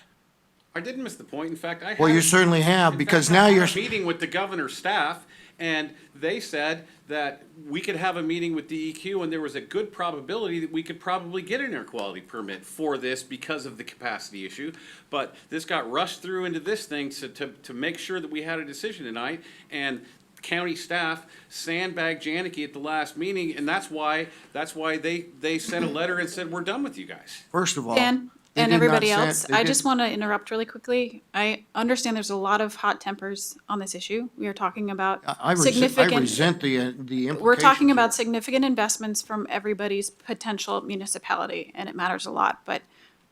I didn't miss the point. In fact, Well, you certainly have, because now you're, I had a meeting with the governor's staff, and they said that we could have a meeting with DEQ, and there was a good probability that we could probably get an air quality permit for this because of the capacity issue. But this got rushed through into this thing to make sure that we had a decision tonight, and county staff sandbagged Janicki at the last meeting, and that's why they sent a letter and said, we're done with you guys. first of all. Dan they and did not everybody send- else, they I did- just want to interrupt really quickly. I understand there's a lot of hot tempers on this issue. We are talking about I significant. resent the implications. We're talking of about it. significant investments from everybody's potential municipality, and it matters a lot. But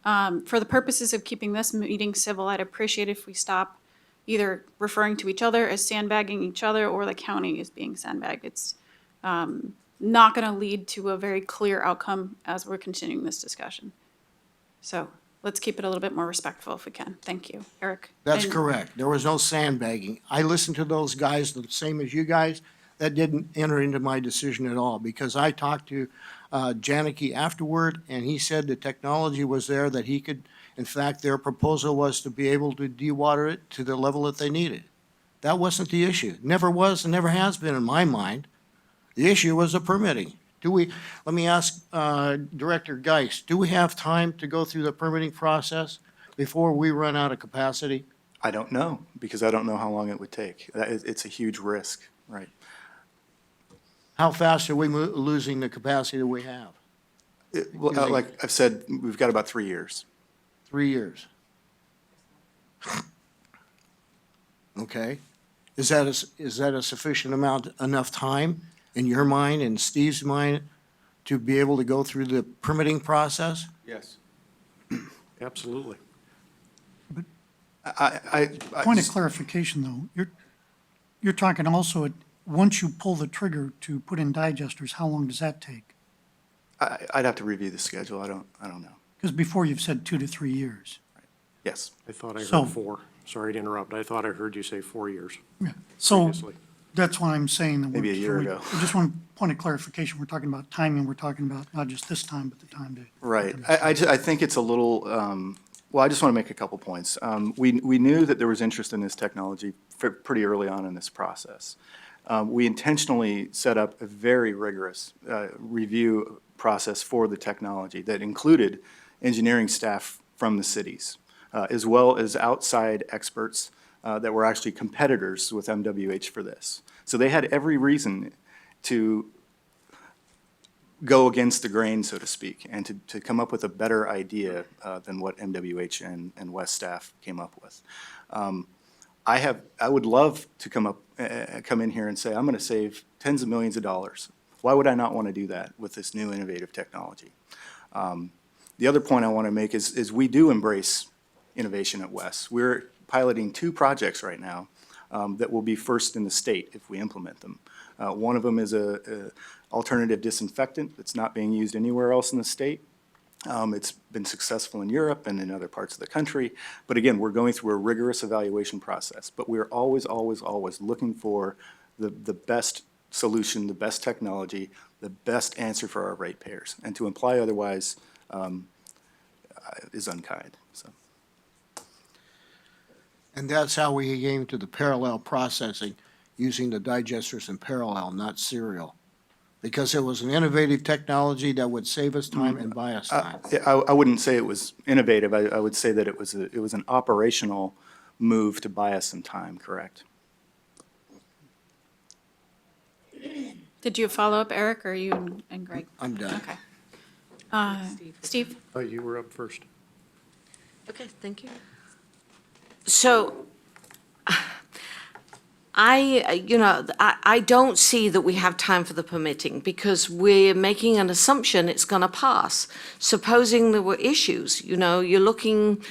For the purposes of keeping this meeting civil, I'd appreciate if we stop either referring to each other as sandbagging each other or the county as being sandbagged. It's not going to lead to a very clear outcome as we're continuing this discussion. So let's keep it a little bit more respectful if we can. Thank you, Eric. That's And- correct. There was no sandbagging. I listened to those guys the same as you guys. That didn't enter into my decision at all, because I talked to Janicki afterward, and he said the technology was there, that he could, in fact, their proposal was to be able to dewater it to the level that they needed. That wasn't the issue. Never was and never has been in my mind. The issue was the permitting. Let me ask Director Geist, do we have time to go through the permitting process before we run out of capacity? I don't know, because I don't know how long it would take. It's a huge risk, right? How fast are we losing the capacity that we have? Well, like I've said, we've got about 3 years. 3 years. Okay. Is that a sufficient amount, enough time in your mind and Steve's mind to be able to go through the permitting process? Yes. Absolutely. Point of clarification, though, you're talking also, once you pull the trigger to put in digesters, how long does that take? I'd have to review the schedule. I don't know. Because before you've said 2 to 3 years. Yes. I thought I So- heard 4. Sorry to interrupt. I thought I heard you say 4 years So previously. that's why I'm saying that. Maybe a year ago. Just one point of clarification, we're talking about timing, we're talking about not just this time, but the time to. Right. I think it's a little, well, I just want to make a couple points. We knew that there was interest in this technology pretty early on in this process. We intentionally set up a very rigorous review process for the technology that included engineering staff from the cities, as well as outside experts that were actually competitors with MWH for this. So they had every reason to go against the grain, so to speak, and to come up with a better idea than what MWH and West staff came up with. I would love to come in here and say, I'm going to save tens of millions of dollars. Why would I not want to do that with this new innovative technology? The other point I want to make is we do embrace innovation at West. We're piloting 2 projects right now that will be first in the state if we implement them. One of them is a alternative disinfectant that's not being used anywhere else in the state. It's been successful in Europe and in other parts of the country. But again, we're going through a rigorous evaluation process. But we're always, always, always looking for the best solution, the best technology, the best answer for our ratepayers. And to imply otherwise is unkind, so. And that's how we came to the parallel processing, using the digesters in parallel, not serial. Because it was an innovative technology that would save us time and buy us time. I wouldn't say it was innovative. I would say that it was an operational move to buy us some time, correct? Did you follow up, Eric, or are you and Greg? I'm done. Okay. Steve? Oh, you were up first. Okay, thank you. So, I don't see that we have time for the permitting because we're making an assumption it's going to pass. Supposing there were issues, you're looking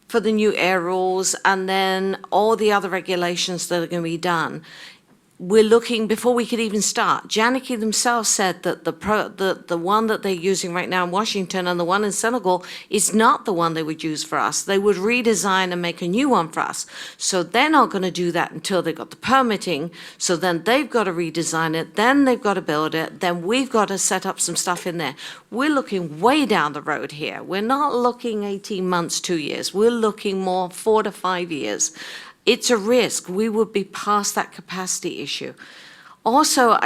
for the new air rules and then all the other regulations that are going to be done. We're looking, before we could even start, Janicki themselves said that the one that they're using right now in Washington and the one in Senegal is not the one they would use for us. They would redesign and make a new one for us. So they're not going to do that until they got the permitting. So then they've got to redesign it, then they've got to build it, then we've got to set up some stuff in there. We're looking way down the road here. We're not looking 18 months, 2 years. We're looking more 4 to 5 years. It's a risk. We would be past that capacity issue. Also,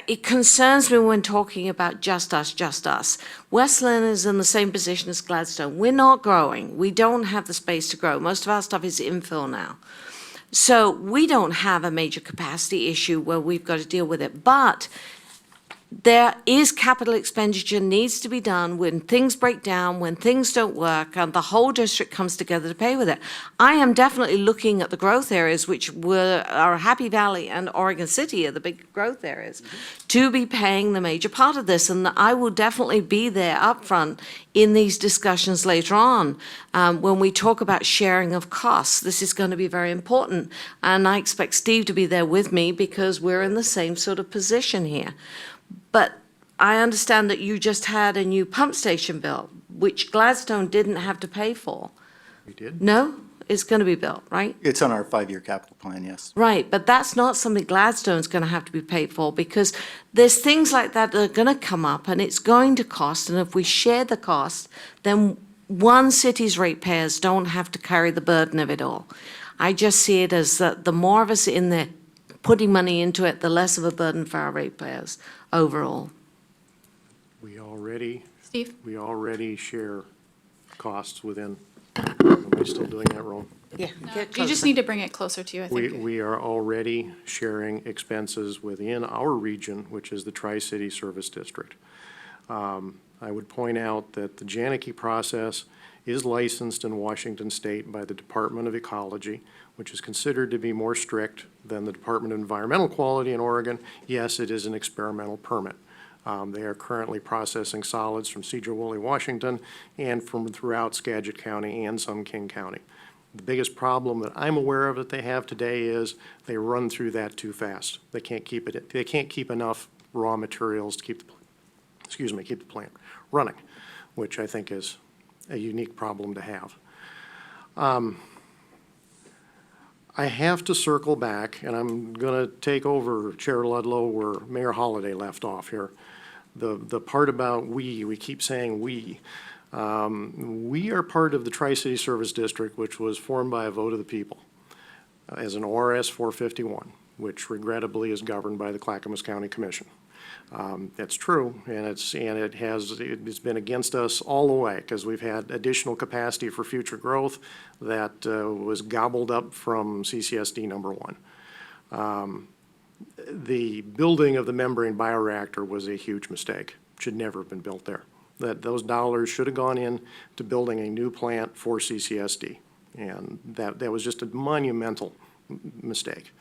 it concerns me when talking about just us. Westland is in the same position as Gladstone. We're not growing. We don't have the space to grow. Most of our stuff is infill now. So we don't have a major capacity issue where we've got to deal with it. But there is capital expenditure needs to be done when things break down, when things don't work, and the whole district comes together to pay with it. I am definitely looking at the growth areas, which are Happy Valley and Oregon City are the big growth areas, to be paying the major part of this. And I will definitely be there up front in these discussions later on. When we talk about sharing of costs, this is going to be very important. And I expect Steve to be there with me because we're in the same sort of position here. But I understand that you just had a new pump station built, which Gladstone didn't have to pay for. We did. No? It's going to be built, right? It's on our 5-year capital plan, yes. Right, but that's not something Gladstone's going to have to be paid for because there's things like that are going to come up and it's going to cost. And if we share the cost, then one city's ratepayers don't have to carry the burden of it all. I just see it as that the more of us in there putting money into it, the less of a burden for our ratepayers overall. We already Steve? share costs within, am I still doing that wrong? Yeah. You just need to bring it closer to you, I think. We are already sharing expenses within our region, which is the Tri-City Service District. I would point out that the Janicki process is licensed in Washington State by the Department of Ecology, which is considered to be more strict than the Department of Environmental Quality in Oregon. Yes, it is an experimental permit. They are currently processing solids from Sedro-Woolley, Washington, and from throughout Skagit County and some King County. The biggest problem that I'm aware of that they have today is they run through that too fast. They can't keep it. They can't keep enough raw materials to keep the plant running, which I think is a unique problem to have. I have to circle back, and I'm going to take over Chair Ludlow where Mayor Holliday left off here. The part about we keep saying we. We are part of the Tri-City Service District, which was formed by a vote of the people as an ORS 451, which regrettably is governed by the Clackamas County Commission. That's true, and it's been against us all the way because we've had additional capacity for future growth that was gobbled up from CCSD number 1. The building of the membrane bioreactor was a huge mistake. Should never have been built there. Those dollars should have gone in to building a new plant for CCSD, and that was just a monumental mistake.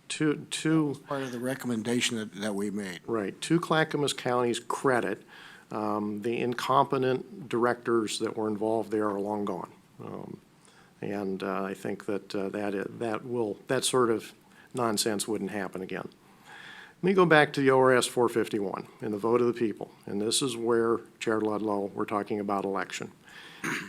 Part of the recommendation that we made. Right. To Clackamas County's credit, the incompetent directors that were involved there are long gone. And I think that that sort of nonsense wouldn't happen again. Let me go back to the ORS 451 and the vote of the people. And this is where, Chair Ludlow, we're talking about election.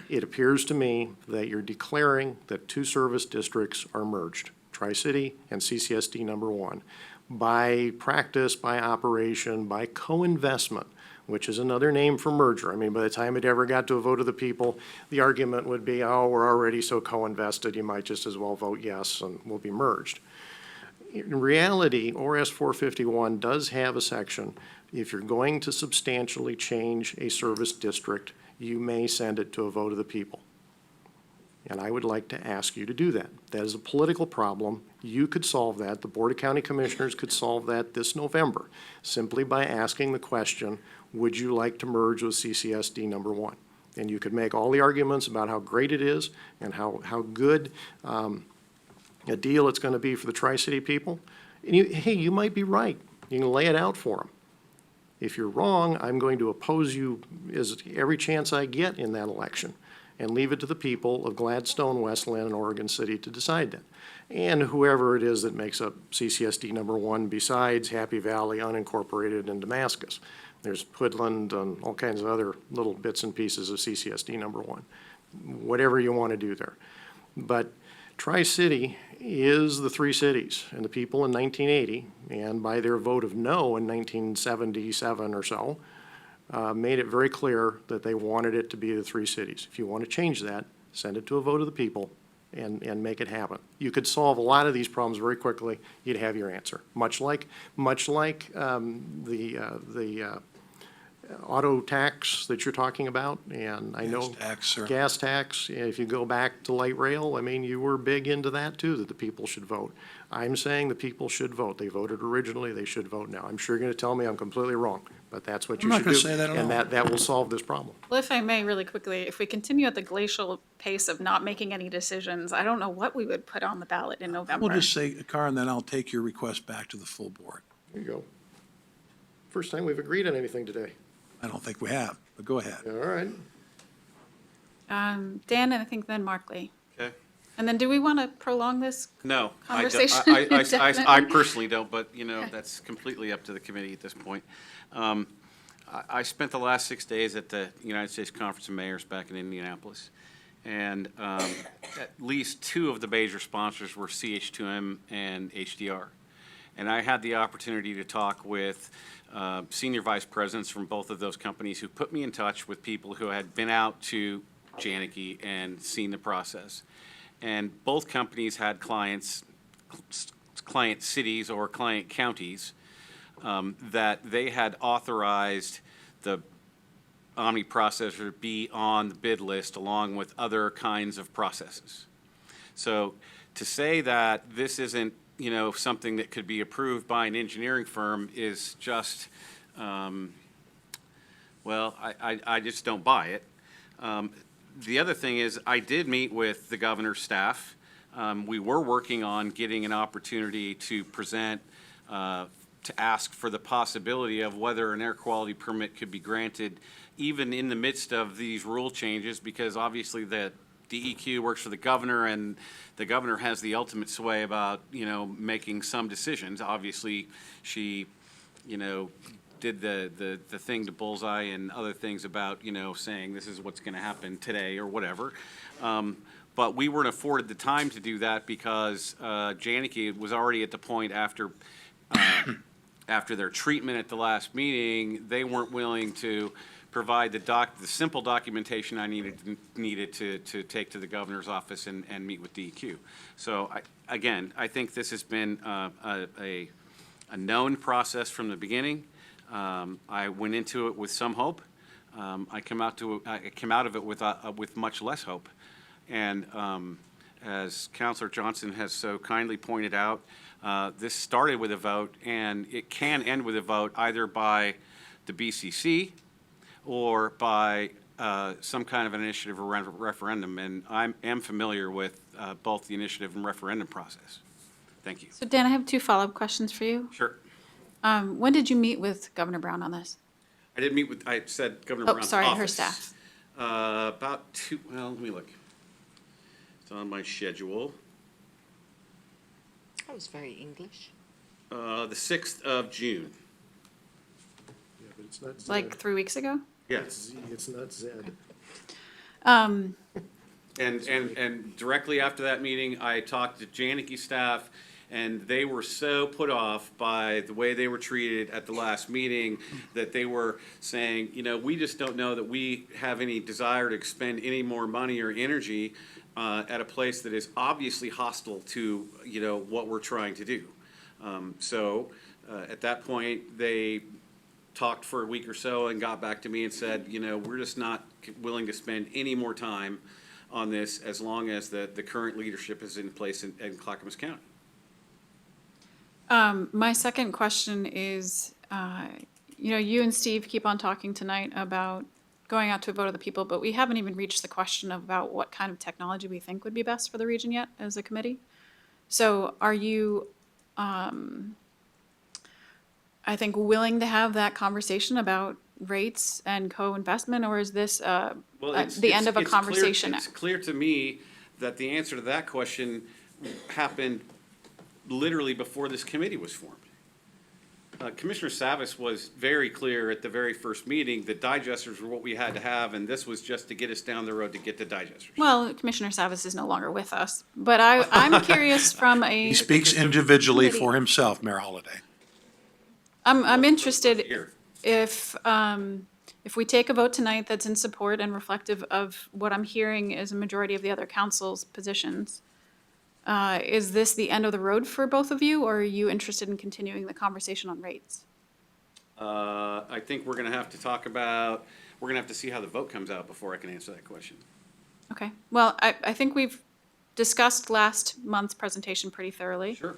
It appears to me that you're declaring that 2 service districts are merged, Tri-City and CCSD number 1, by practice, by operation, by co-investment, which is another name for merger. I mean, by the time it ever got to a vote of the people, the argument would be, oh, we're already so co-invested, you might just as well vote yes and we'll be merged. In reality, ORS 451 does have a section, if you're going to substantially change a service district, you may send it to a vote of the people. And I would like to ask you to do that. That is a political problem. You could solve that. The Board of County Commissioners could solve that this November, simply by asking the question, would you like to merge with CCSD number 1? And you could make all the arguments about how great it is and how good a deal it's going to be for the Tri-City people. And you might be right. You can lay it out for them. If you're wrong, I'm going to oppose you as every chance I get in that election and leave it to the people of Gladstone, Westland, and Oregon City to decide that. And whoever it is that makes up CCSD number 1 besides Happy Valley, unincorporated, and Damascus. There's Woodland and all kinds of other little bits and pieces of CCSD number 1. Whatever you want to do there. But Tri-City is the 3 cities, and the people in 1980, and by their vote of no in 1977 or so, made it very clear that they wanted it to be the 3 cities. If you want to change that, send it to a vote of the people and make it happen. You could solve a lot of these problems very quickly. You'd have your answer. Much like the auto tax that you're talking about, and I know. Gas tax, sir. Gas tax, if you go back to light rail, I mean, you were big into that too, that the people should vote. I'm saying the people should vote. They voted originally, they should vote now. I'm sure you're gonna tell me I'm completely wrong, but that's what I'm you not should gonna do. say that at all. And that will solve this problem. Well, if I may, really quickly, if we continue at the glacial pace of not making any decisions, I don't know what we would put on the ballot in November. We'll just say, Karen, then I'll take your request back to the full board. There you go. First time we've agreed on anything today. I don't think we have, but go ahead. All right. Dan, and I think then Mark Lee. Okay. And then do we want to prolong this? No. Conversation I indefinitely? personally don't, but, that's completely up to the committee at this point. I spent the last 6 days at the United States Conference of Mayors back in Indianapolis. And at least 2 of the major sponsors were CH2M and HDR. And I had the opportunity to talk with senior vice presidents from both of those companies who put me in touch with people who had been out to Janicki and seen the process. And both companies had client cities or client counties that they had authorized the Omni processor to be on the bid list along with other kinds of processes. So to say that this isn't, something that could be approved by an engineering firm is just, well, I just don't buy it. The other thing is, I did meet with the governor's staff. We were working on getting an opportunity to present, to ask for the possibility of whether an air quality permit could be granted even in the midst of these rule changes, because obviously the DEQ works for the governor, and the governor has the ultimate sway about, making some decisions. Obviously, she, did the thing to Bullseye and other things about, saying this is what's going to happen today or whatever. But we weren't afforded the time to do that because Janicki was already at the point after their treatment at the last meeting, they weren't willing to provide the simple documentation I needed to take to the governor's office and meet with DEQ. So I think this has been a known process from the beginning. I went into it with some hope. I came out of it with much less hope. And as Councilor Johnson has so kindly pointed out, this started with a vote, and it can end with a vote either by the BCC or by some kind of an initiative or referendum. And I am familiar with both the initiative and referendum process. Thank you. So Dan, I have 2 follow-up questions for you. Sure. When did you meet with Governor Brown on this? I said Governor Brown's office. Sorry, her staff. About let me look. It's on my schedule. That was very English. The 6th of June. Yeah, but it's not Zed. Like 3 weeks ago? Yes. It's not Zed. And directly after that meeting, I talked to Janicki staff, and they were so put off by the way they were treated at the last meeting that they were saying, we just don't know that we have any desire to expend any more money or energy at a place that is obviously hostile to, what we're trying to do. So at that point, they talked for a week or so and got back to me and said, we're just not willing to spend any more time on this as long as the current leadership is in place in Clackamas County. My second question is, you and Steve keep on talking tonight about going out to a vote of the people, but we haven't even reached the question about what kind of technology we think would be best for the region yet as a committee. So are you, I think, willing to have that conversation about rates and co-investment, or is this the end of a conversation? It's clear to me that the answer to that question happened literally before this committee was formed. Commissioner Savas was very clear at the very first meeting that digesters were what we had to have, and this was just to get us down the road to get the digesters. Well, Commissioner Savas is no longer with us, but I'm curious from a. He speaks individually for himself, Mayor Holliday. I'm interested Here. if we take a vote tonight that's in support and reflective of what I'm hearing is a majority of the other council's positions. Is this the end of the road for both of you, or are you interested in continuing the conversation on rates? I think we're gonna have to talk about, we're gonna have to see how the vote comes out before I can answer that question. Okay, well, I think we've discussed last month's presentation pretty thoroughly. Sure.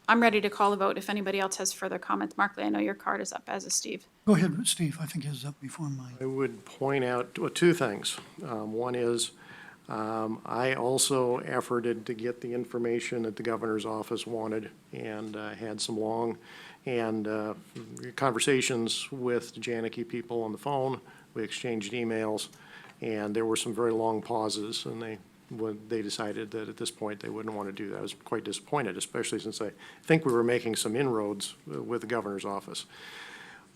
I'm ready to call a vote if anybody else has further comments. Markley, I know your card is up, as is Steve. Go ahead, Steve, I think his is up before mine. I would point out two things. One is, I also efforted to get the information that the governor's office wanted and had some long and conversations with the Janicki people on the phone. We exchanged emails, and there were some very long pauses, and they decided that at this point they wouldn't want to do that. I was quite disappointed, especially since I think we were making some inroads with the governor's office.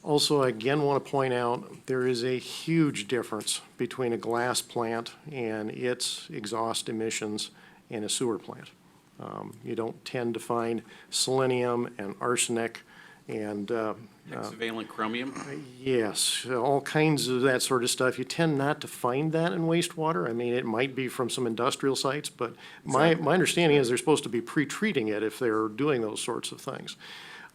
Also, I again want to point out, there is a huge difference between a glass plant and its exhaust emissions and a sewer plant. You don't tend to find selenium and arsenic and, Hexavalent chromium? yes, all kinds of that sort of stuff. You tend not to find that in wastewater. I mean, it might be from some industrial sites, but my understanding is they're supposed to be pre-treating it if they're doing those sorts of things.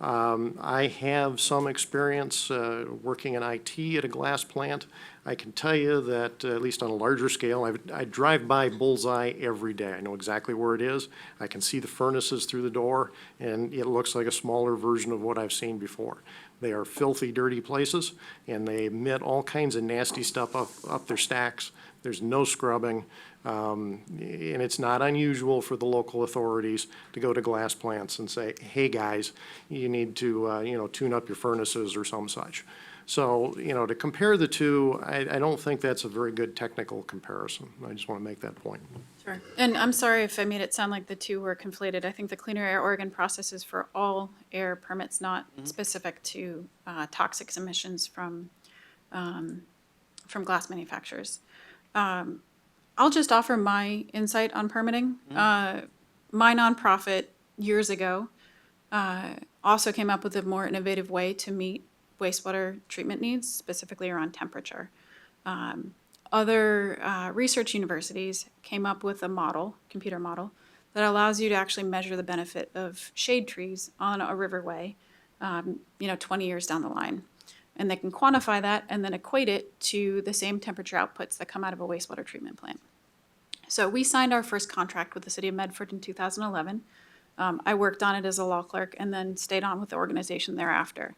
I have some experience working in IT at a glass plant. I can tell you that, at least on a larger scale, I drive by Bullseye every day. I know exactly where it is. I can see the furnaces through the door, and it looks like a smaller version of what I've seen before. They are filthy, dirty places, and they emit all kinds of nasty stuff up their stacks. There's no scrubbing. And it's not unusual for the local authorities to go to glass plants and say, hey, guys, you need to, tune up your furnaces or some such. So, to compare the two, I don't think that's a very good technical comparison. I just want to make that point. Sure. And I'm sorry if I made it sound like the two were conflated. I think the Cleaner Air Oregon process is for all air permits, not specific to toxic emissions from glass manufacturers. I'll just offer my insight on permitting. My nonprofit years ago also came up with a more innovative way to meet wastewater treatment needs, specifically around temperature. Other research universities came up with a model, computer model, that allows you to actually measure the benefit of shade trees on a riverway, 20 years down the line. And they can quantify that and then equate it to the same temperature outputs that come out of a wastewater treatment plant. So we signed our first contract with the city of Medford in 2011. I worked on it as a law clerk and then stayed on with the organization thereafter.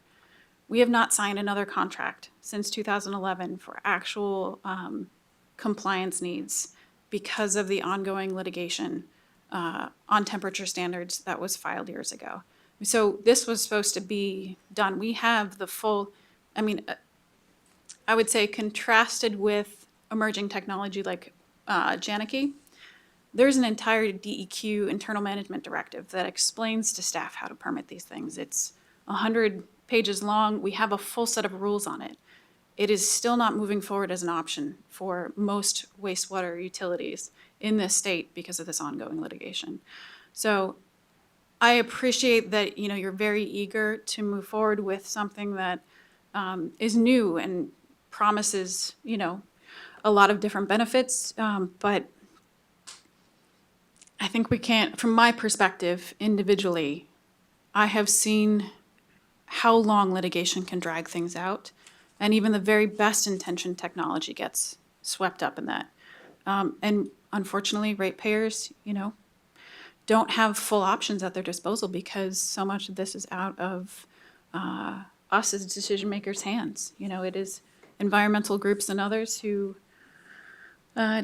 We have not signed another contract since 2011 for actual compliance needs because of the ongoing litigation on temperature standards that was filed years ago. So this was supposed to be done. We have the full, I would say contrasted with emerging technology like Janicki, there's an entire DEQ internal management directive that explains to staff how to permit these things. It's 100 pages long. We have a full set of rules on it. It is still not moving forward as an option for most wastewater utilities in this state because of this ongoing litigation. So I appreciate that, you're very eager to move forward with something that is new and promises, a lot of different benefits, but I think we can't, from my perspective, individually, I have seen how long litigation can drag things out, and even the very best intentioned technology gets swept up in that. And unfortunately, ratepayers, don't have full options at their disposal because so much of this is out of us as decision makers' hands. It is environmental groups and others who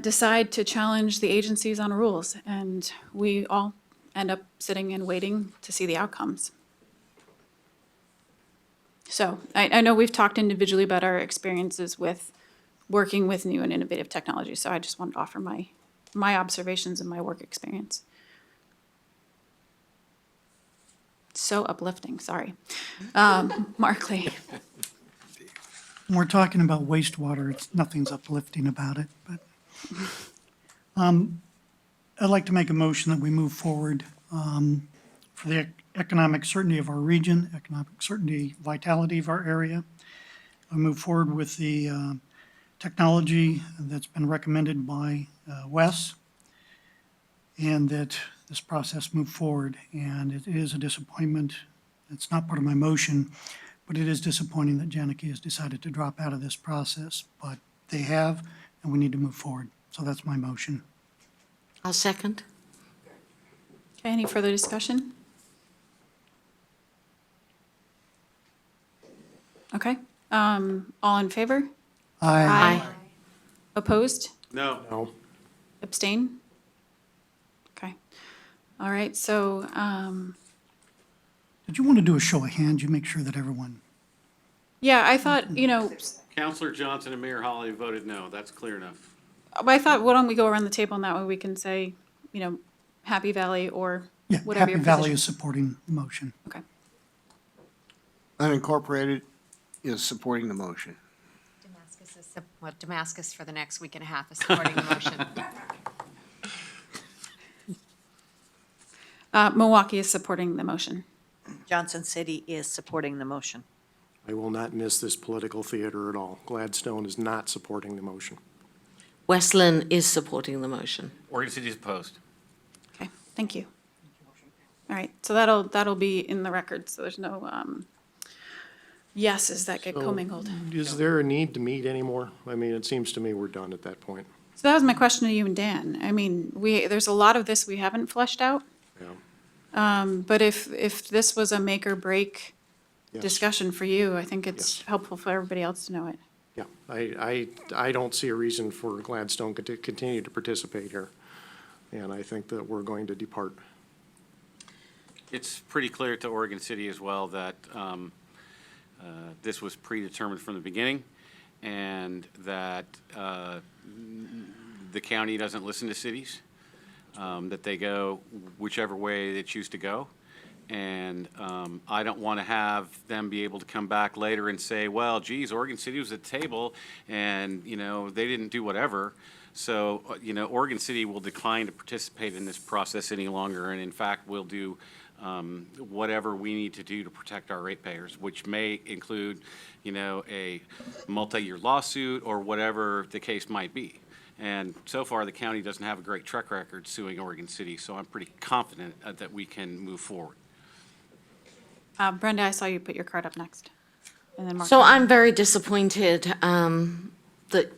decide to challenge the agencies on rules, and we all end up sitting and waiting to see the outcomes. So I know we've talked individually about our experiences with working with new and innovative technology, so I just wanted to offer my observations and my work experience. So uplifting, sorry. Markley. When we're talking about wastewater, nothing's uplifting about it, but I'd like to make a motion that we move forward for the economic certainty of our region, economic certainty, vitality of our area. I move forward with the technology that's been recommended by Wes, and that this process move forward. And it is a disappointment. It's not part of my motion, but But it is disappointing that Janicki has decided to drop out of this process, but they have, and we need to move forward. So that's my motion. I'll second. Okay, any further discussion? Okay, all in favor? Aye. Opposed? No. No, Abstain? Okay. All right, so, Did you want to do a show of hands? You make sure that everyone, yeah, I thought, you know, Counselor Johnson and Mayor Holly voted no. That's clear enough. but I thought, why don't we go around the table and that way we can say, you know, Happy Valley or yeah, whatever Happy your Valley position. is supporting the motion. Okay. Unincorporated is supporting the motion. Damascus is, Damascus for the next week and a half is supporting the motion. Milwaukee is supporting the motion. Johnson City is supporting the motion. I will not miss this political theater at all. Gladstone is not supporting the motion. West Lynn is supporting the motion. Oregon City is opposed. Okay, thank you. All right, so that'll be in the record, so there's no, yeses that get So, commingled. Is there a need to meet anymore? I mean, it seems to me we're done at that point. So that was my question to you and Dan. I mean, there's a lot of this we haven't fleshed out. Yeah. But if this was a make or break Yes. discussion for you, I think it's Yes. helpful for everybody else to know it. Yeah, I don't see a reason for Gladstone to continue to participate here. And I think that we're going to depart. It's pretty clear to Oregon City as well that this was predetermined from the beginning, and that the county doesn't listen to cities, that they go whichever way they choose to go. And I don't want to have them be able to come back later and say, well, geez, Oregon City was at the table, and, you know, they didn't do whatever. So, you know, Oregon City will decline to participate in this process any longer, and in fact, we'll do whatever we need to do to protect our ratepayers, which may include, you know, a multi-year lawsuit or whatever the case might be. And so far, the county doesn't have a great track record suing Oregon City, so I'm pretty confident that we can move forward. Brenda, I saw you put your card up next. And then Mark. So I'm very disappointed that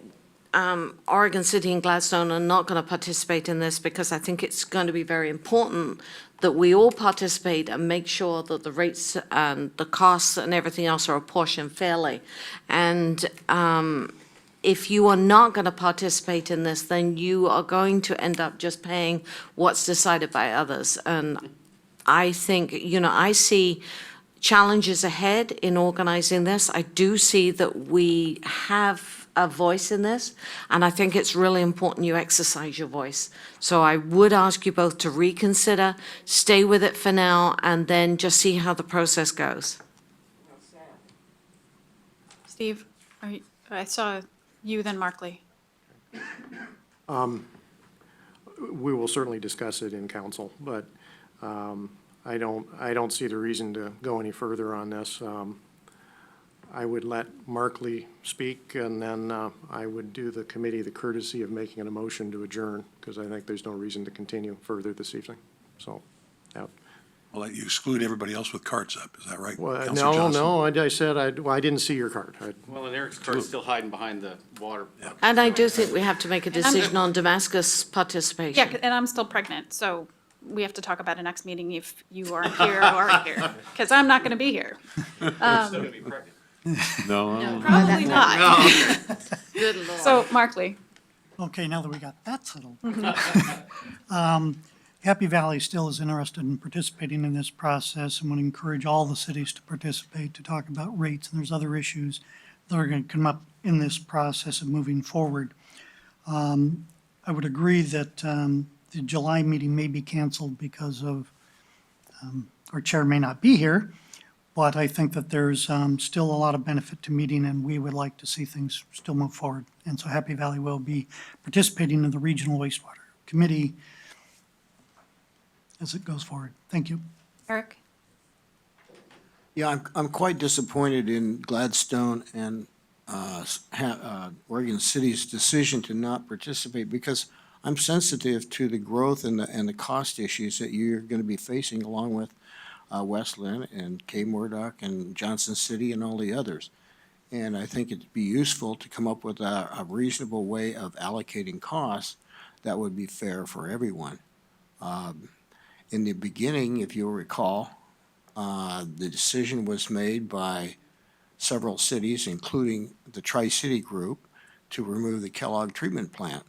Oregon City and Gladstone are not going to participate in this, because I think it's going to be very important that we all participate and make sure that the rates and the costs and everything else are apportioned fairly. And if you are not going to participate in this, then you are going to end up just paying what's decided by others. And I think, you know, I see challenges ahead in organizing this. I do see that we have a voice in this, and I think it's really important you exercise your voice. So I would ask you both to reconsider, stay with it for now, and then just see how the process goes. Steve, I saw you, then Mark Lee. We will certainly discuss it in council, but I don't see the reason to go any further on this. I would let Mark Lee speak, and then I would do the committee the courtesy of making a motion to adjourn, because I think there's no reason to continue further this evening. So, yeah. I'll let you exclude everybody else with cards up, is that right? Well, Counselor no, Johnson? no, I said, I didn't see your card. Well, and Eric's card's still hiding behind the water. And I do think we have to make a decision on Damascus participation. Yeah, and I'm still pregnant, so we have to talk about it next meeting if you aren't here or aren't here, because I'm not going to be here. Still gonna be pregnant. No. Probably not. Good Lord. So, Mark Lee. Okay, now that we got that settled. Happy Valley still is interested in participating in this process and would encourage all the cities to participate to talk about rates. And there's other issues that are going to come up in this process of moving forward. I would agree that the July meeting may be canceled because of, our chair may not be here, but I think that there's still a lot of benefit to meeting, and we would like to see things still move forward. And so Happy Valley will be participating in the Regional Wastewater Committee as it goes forward. Thank you. Eric? Yeah, I'm quite disappointed in Gladstone and Oregon City's decision to not participate, because I'm sensitive to the growth and the cost issues that you're going to be facing, along with West Lynn and K Murdoch and Johnson City and all the others. And I think it'd be useful to come up with a reasonable way of allocating costs that would be fair for everyone. In the beginning, if you'll recall, the decision was made by several cities, including the Tri-City Group, to remove the Kellogg treatment plant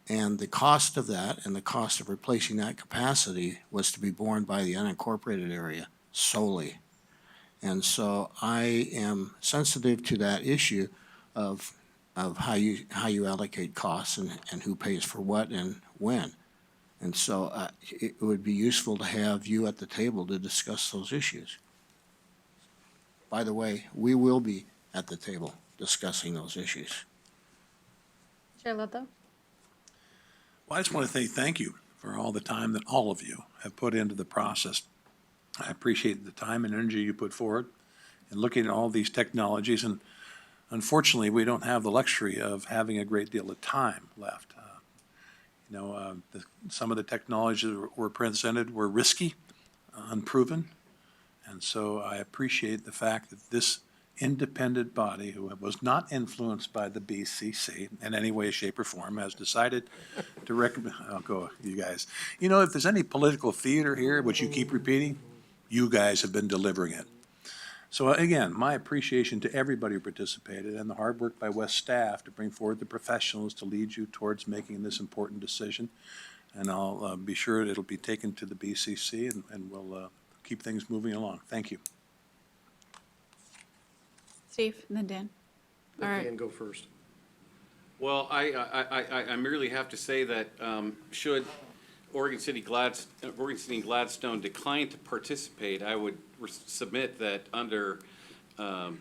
and the cost of that and the cost of replacing that capacity was to be borne by the unincorporated area solely. And so I am sensitive to that issue of how you allocate costs and who pays for what and when. And so it would be useful to have you at the table to discuss those issues. By the way, we will be at the table discussing those issues. Chair Ludlow? Well, I just want to say thank you for all the time that all of you have put into the process. I appreciate the time and energy you put forward in looking at all these technologies. And unfortunately, we don't have the luxury of having a great deal of time left. Some of the technologies that were presented were risky, unproven. And so I appreciate the fact that this independent body, who was not influenced by the BCC in any way, shape, or form, has decided to recommend, I'll go, you guys. You know, if there's any political theater here, which you keep repeating, you guys have been delivering it. So again, my appreciation to everybody who participated and the hard work by West staff to bring forward the professionals to lead you towards making this important decision. And I'll be sure it'll be taken to the BCC and we'll keep things moving along. Thank you. Steve, and then Dan. All right. Dan, go first. Well, I merely have to say that should Oregon City Gladstone decline to participate, I would submit that under the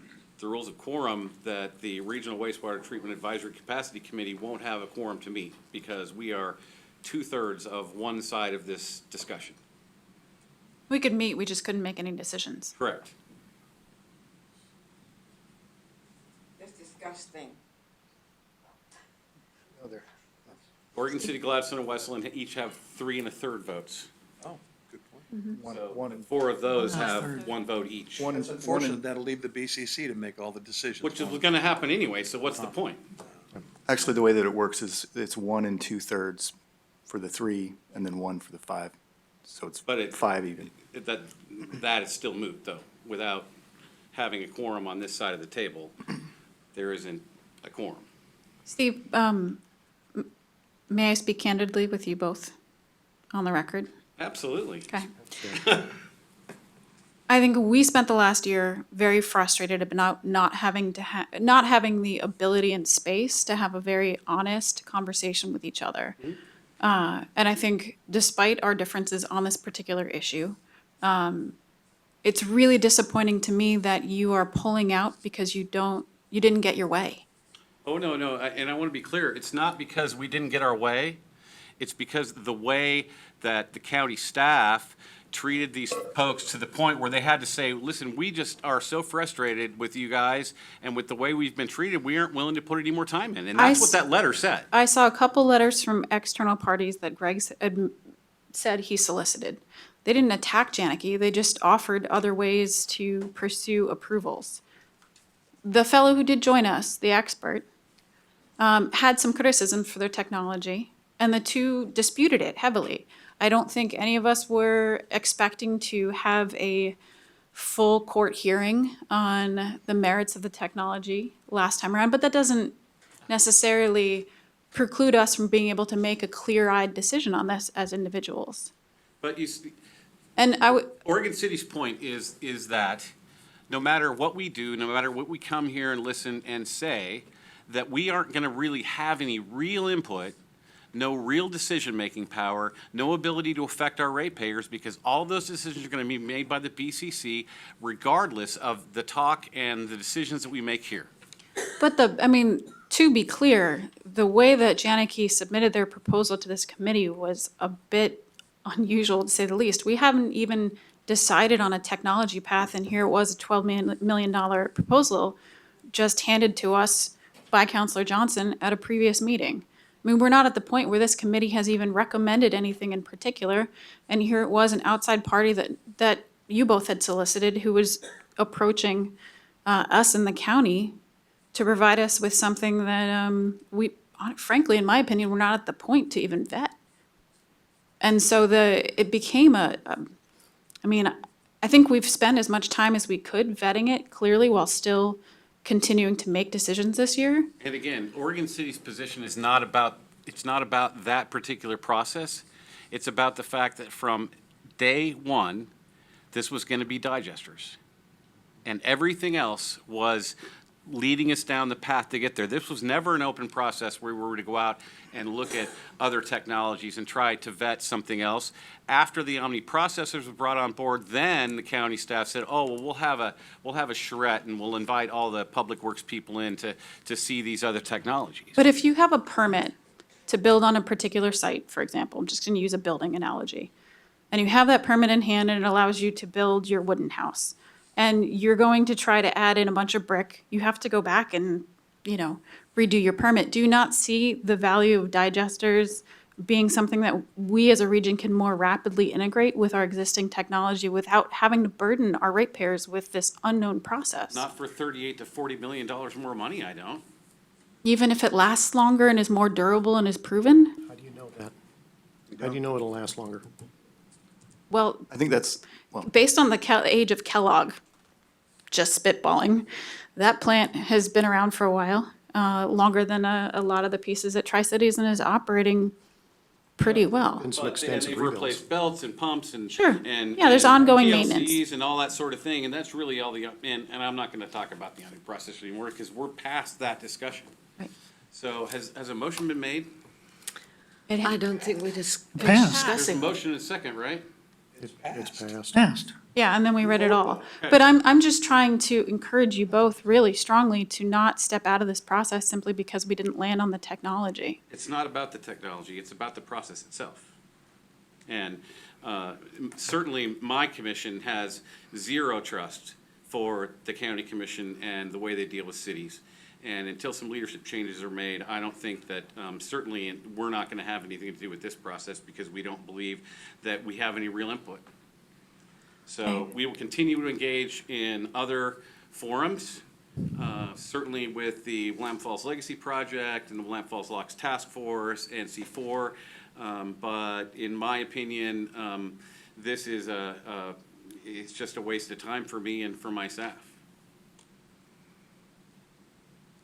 rules of quorum, that the Regional Wastewater Treatment Advisory Capacity Committee won't have a quorum to meet because we are 2/3 of one side of this discussion. We could meet, we just couldn't make any decisions. Correct. Let's discuss things. Oregon City, Gladstone, and Westland each have 3 1/3 votes. Oh, good point. So 4 of those have 1 vote each, It's unfortunate that'll leave the BCC to make all the decisions. which is gonna happen anyway, so what's the point? Actually, the way that it works is it's 1 2/3 for the 3 and then 1 for the 5. So it's But it- 5 even. That is still moot, though. Without having a quorum on this side of the table, there isn't a quorum. Steve, may I speak candidly with you both on the record? Absolutely. Okay. I think we spent the last year very frustrated about not having the ability and space to have a very honest conversation with each other. And I think despite our differences on this particular issue, it's really disappointing to me that you are pulling out because you didn't get your way. Oh, no, and I want to be clear, it's not because we didn't get our way. It's because the way that the county staff treated these folks to the point where they had to say, listen, we just are so frustrated with you guys and with the way we've been treated, we aren't willing to put any more time in. And that's what that letter said. I saw a couple letters from external parties that Greg said he solicited. They didn't attack Janicki, they just offered other ways to pursue approvals. The fellow who did join us, the expert, had some criticism for their technology, and the two disputed it heavily. I don't think any of us were expecting to have a full court hearing on the merits of the technology last time around, but that doesn't necessarily preclude us from being able to make a clear-eyed decision on this as individuals. But you see, And Oregon City's point is that no matter what we do, no matter what we come here and listen and say, that we aren't going to really have any real input, no real decision-making power, no ability to affect our ratepayers, because all those decisions are going to be made by the BCC regardless of the talk and the decisions that we make here. But to be clear, the way that Janicki submitted their proposal to this committee was a bit unusual, to say the least. We haven't even decided on a technology path, and here it was a $12 million proposal just handed to us by Councilor Johnson at a previous meeting. I mean, we're not at the point where this committee has even recommended anything in particular. And here it was, an outside party that you both had solicited, who was approaching us in the county to provide us with something that we, frankly, in my opinion, we're not at the point to even vet. And so it became I mean, I think we've spent as much time as we could vetting it clearly while still continuing to make decisions this year. And again, Oregon City's position is not about, it's not about that particular process. It's about the fact that from day one, this was going to be digesters. And everything else was leading us down the path to get there. This was never an open process where we were to go out and look at other technologies and try to vet something else. After the Omni processors were brought on board, then the county staff said, oh, well, we'll have a charrette and we'll invite all the public works people in to see these other technologies. But if you have a permit to build on a particular site, for example, I'm just going to use a building analogy, and you have that permit in hand and it allows you to build your wooden house, and you're going to try to add in a bunch of brick, you have to go back and, redo your permit. Do you not see the value of digesters being something that we as a region can more rapidly integrate with our existing technology without having to burden our ratepayers with this unknown process? Not for $38 to $40 million more money, I don't. Even if it lasts longer and is more durable and is proven? How do you know that? How do you know it'll last longer? Well, I think that's, well, based on the age of Kellogg, just spitballing, that plant has been around for a while, longer than a lot of the pieces at Tri-Cities, and is operating pretty well. And some But they- and extensive they've rebuilds. replaced belts and pumps and. Sure. And. Yeah, there's and ongoing PLCs maintenance. and all that sort of thing, and that's really all the, and I'm not gonna talk about the Omni process anymore, because we're past that discussion. Right. So has a motion been made? I don't think we're Passed. There's a discussing. motion and a second, right? It's passed. Passed. Yeah, and then we read it all. But I'm just trying to encourage you both really strongly to not step out of this process simply because we didn't land on the technology. It's not about the technology, it's about the process itself. And certainly, my commission has zero trust for the county commission and the way they deal with cities. And until some leadership changes are made, I don't think that, certainly, we're not gonna have anything to do with this process because we don't believe that we have any real input. So we will continue to engage in other forums, certainly with the Willamette Falls Legacy Project and the Willamette Falls Locks Task Force and C4. But in my opinion, this is it's just a waste of time for me and for my staff.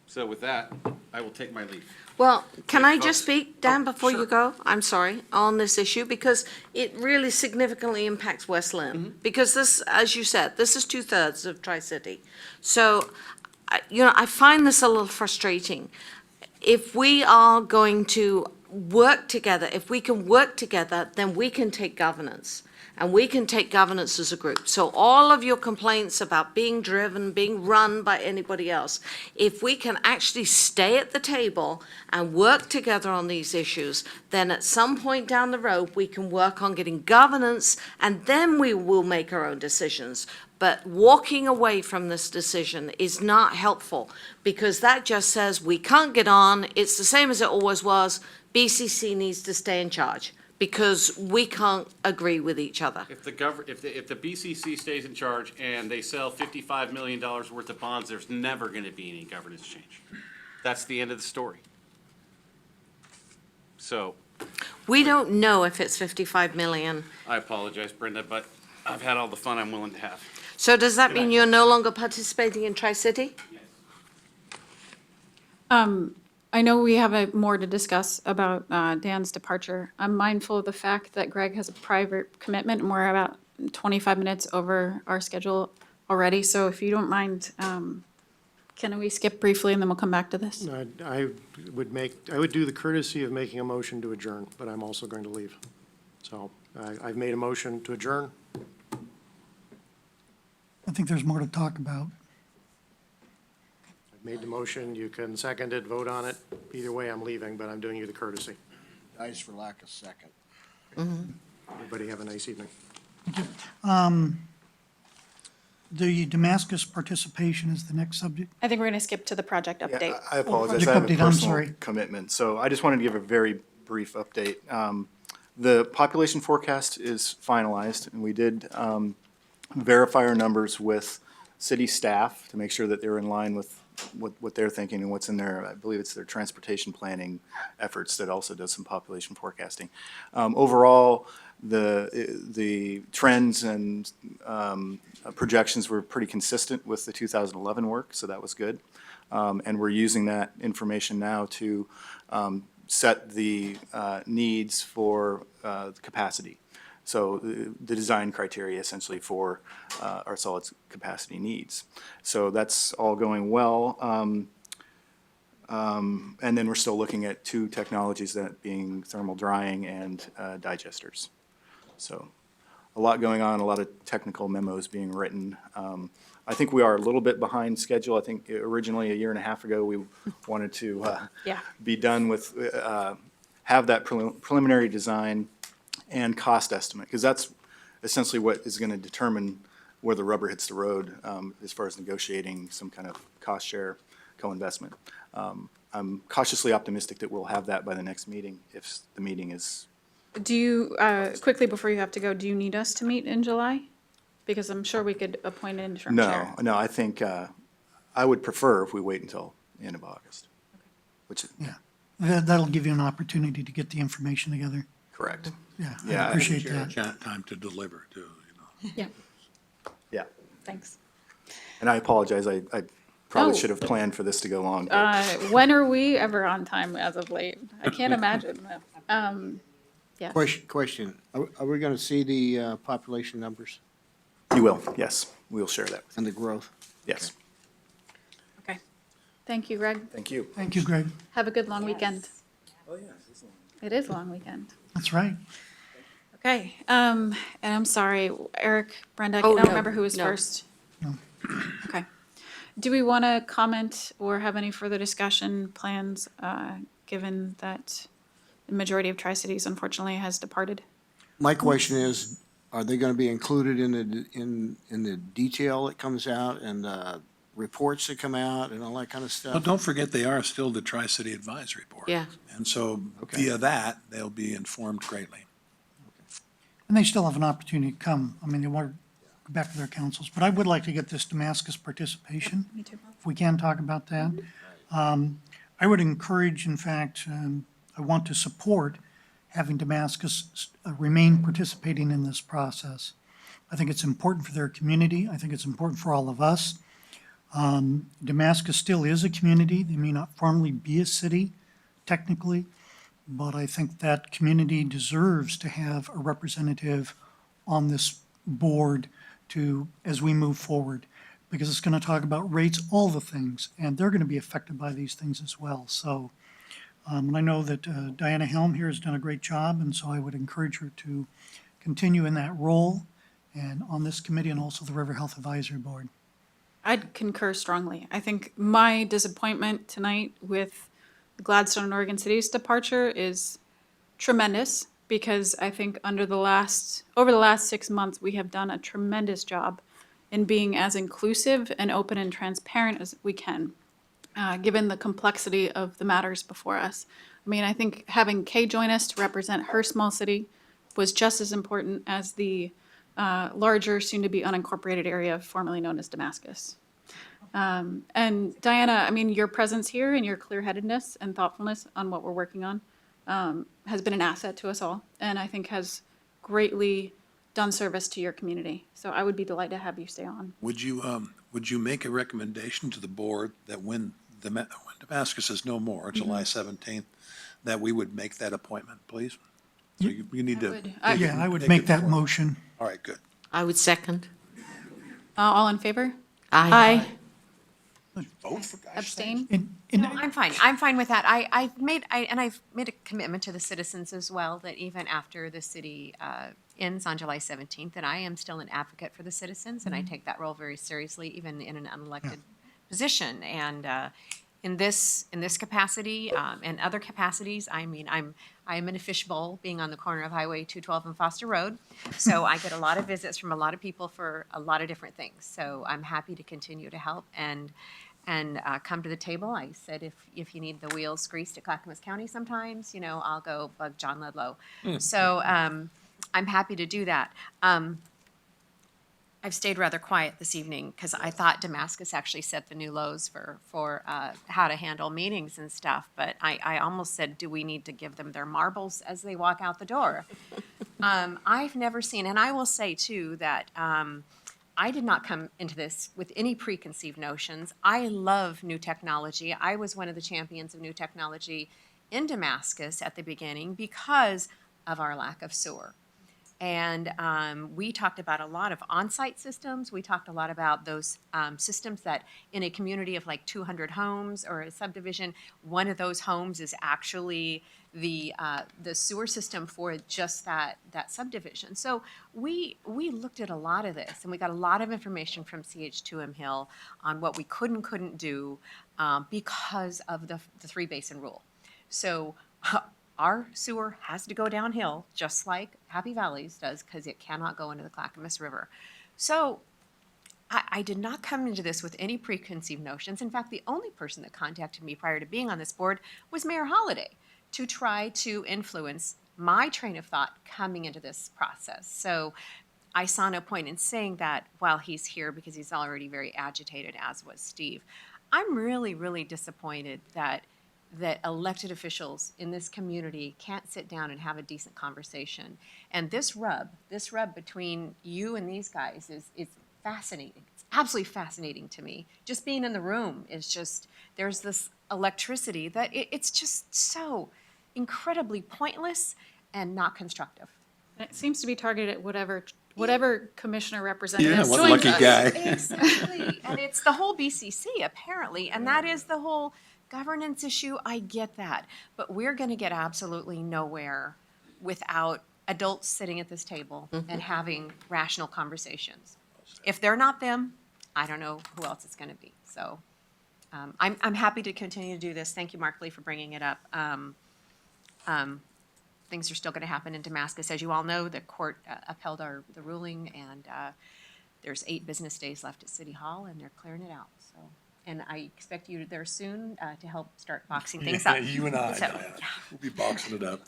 So with that, I will take my leave. Well, can I just Folks. speak, Dan, Oh, before sure. you go? I'm sorry, on this issue, because it really significantly impacts West Lynn. Mm-hmm. Because this, as you said, this is 2/3 of Tri-City. So, I find this a little frustrating. If we are going to work together, if we can work together, then we can take governance. And we can take governance as a group. So all of your complaints about being driven, being run by anybody else, if we can actually stay at the table and work together on these issues, then at some point down the road, we can work on getting governance, and then we will make our own decisions. But walking away from this decision is not helpful, because that just says we can't get on, it's the same as it always was, BCC needs to stay in charge, because we can't agree with each other. If the BCC stays in charge and they sell $55 million worth of bonds, there's never gonna be any governance change. That's the end of the story. So, We don't know if it's 55 million. I apologize, Brenda, but I've had all the fun I'm willing to have. So does that mean you're no longer participating in Tri-City? I know we have more to discuss about Dan's departure. I'm mindful of the fact that Greg has a private commitment, and we're about 25 minutes over our schedule already. So if you don't mind, can we skip briefly and then we'll come back to this? I would do the courtesy of making a motion to adjourn, but I'm also going to leave. So I've made a motion to adjourn. I think there's more to talk about. I've made the motion, you can second it, vote on it. Either way, I'm leaving, but I'm doing you the courtesy. Dies for lack of second. Everybody have a nice evening. The Damascus participation is the next subject. I think we're going to skip to the project update. Yeah, I apologize. project I have a update, I'm personal sorry. commitment, so I just wanted to give a very brief update. The population forecast is finalized, and we did verify our numbers with city staff to make sure that they're in line with what they're thinking and what's in their, I believe it's their transportation planning efforts that also does some population forecasting. Overall, the trends and projections were pretty consistent with the 2011 work, so that was good. And we're using that information now to set the needs for the capacity. So the design criteria essentially for our solids capacity needs. So that's all going well. And then we're still looking at two technologies, that being thermal drying and digesters. So a lot going on, a lot of technical memos being written. I think we are a little bit behind schedule. I think originally a year and a half ago, we wanted to be done with, have that preliminary design and cost estimate, because that's essentially what is going to determine where the rubber hits the road as far as negotiating some kind of cost share co-investment. I'm cautiously optimistic that we'll have that by the next meeting, if the meeting is. Do you, quickly before you have to go, do you need us to meet in July? Because I'm sure we could appoint an interim chair. No, I think I would prefer if we wait until the end of August, which, Yeah, that'll give you an opportunity to get the information together. correct. Yeah, Yeah, I I appreciate Share that. time to deliver too, you know. Yeah, Yeah, thanks. and I apologize, I probably Oh. should have planned for this to go long. but- When are we ever on time as of late? I can't imagine. Yes. Question, are we gonna see the population numbers You will, yes, we'll share that, with you. and the growth? Yes, Okay. Thank you, Greg. thank you. Thank you, Greg. Have a good long weekend. It is a long weekend. That's right. Okay, and I'm sorry, Eric, Brenda, I Oh, don't no, remember who was no. first. Okay. Do we want to comment or have any further discussion plans, given that the majority of Tri-Cities unfortunately has departed? My question is, are they gonna be included in the detail that comes out and reports that come out and all that kind of But stuff? don't forget, they are still the Tri-City Advisory Board. Yeah. And so Okay. via that, they'll be informed greatly. And they still have an opportunity to come. I mean, they want to go back to their councils. But I would like to get this Damascus participation, Me too. if we can talk about that. I would encourage, in fact, I want to support having Damascus remain participating in this process. I think it's important for their community. I think it's important for all of us. Damascus still is a community. They may not formally be a city technically, but I think that community deserves to have a representative on this board to, as we move forward, because it's going to talk about rates, all the things, and they're going to be affected by these things as well. So, and I know that Diana Helm here has done a great job, and so I would encourage her to continue in that role and on this committee and also the River Health Advisory Board. I'd concur strongly. I think my disappointment tonight with Gladstone and Oregon City's departure is tremendous, because I think over the last 6 months, we have done a tremendous job in being as inclusive and open and transparent as we can, given the complexity of the matters before us. I mean, I think having Kay join us to represent her small city was just as important as the larger, soon-to-be unincorporated area formerly known as Damascus. And Diana, I mean, your presence here and your clear-headedness and thoughtfulness on what we're working on has been an asset to us all, and I think has greatly done service to your community. So I would be delighted to have you stay on. Would you make a recommendation to the board that when Damascus is no more, July 17th, that we would make that appointment, please? So you need to. Yeah, I would make that motion. All right, good. I would second. All in favor? Aye. Vote for gosh sakes. Abstain? And No, I'm fine. I'm fine with that. I've made a commitment to the citizens as well, that even after the city ends on July 17th, that I am still an advocate for the citizens, and I take that role very seriously, even in an unelected position. And in this capacity, and other capacities, I mean, I'm in a fishbowl being on the corner of Highway 212 and Foster Road. So I get a lot of visits from a lot of people for a lot of different things. So I'm happy to continue to help and come to the table. I said, if you need the wheels greased at Clackamas County sometimes, I'll go bug John Ludlow. So I'm happy to do that. I've stayed rather quiet this evening because I thought Damascus actually set the new lows for how to handle meetings and stuff. But I almost said, do we need to give them their marbles as they walk out the door? I've never seen, and I will say too that I did not come into this with any preconceived notions. I love new technology. I was one of the champions of new technology in Damascus at the beginning because of our lack of sewer. And we talked about a lot of on-site systems. We talked a lot about those systems that in a community of like 200 homes or a subdivision, one of those homes is actually the sewer system for just that subdivision. So we looked at a lot of this, and we got a lot of information from CH2M Hill on what we could and couldn't do because of the three basin rule. So our sewer has to go downhill, just like Happy Valley's does, because it cannot go into the Clackamas River. So I did not come into this with any preconceived notions. In fact, the only person that contacted me prior to being on this board was Mayor Holliday to try to influence my train of thought coming into this process. So I saw no point in saying that while he's here because he's already very agitated, as was Steve. I'm really, really disappointed that elected officials in this community can't sit down and have a decent conversation. And this rub between you and these guys is fascinating. It's absolutely fascinating to me. Just being in the room is just, there's this electricity that it's just so incredibly pointless and not constructive. And it seems to be targeted at whatever commissioner representative what joins lucky us. guy. Exactly. And it's the whole BCC apparently, and that is the whole governance issue. I get that, but we're going to get absolutely nowhere without adults sitting at this table and having rational conversations. If they're not them, I don't know who else it's going to be. So I'm happy to continue to do this. Thank you, Mark Lee, for bringing it up. Things are still going to happen in Damascus. As you all know, the court upheld the ruling, and there's 8 business days left at City Hall, and they're clearing it out. So, and I expect you there soon to help start boxing things up. You and I, So, Diana. We'll be boxing it up.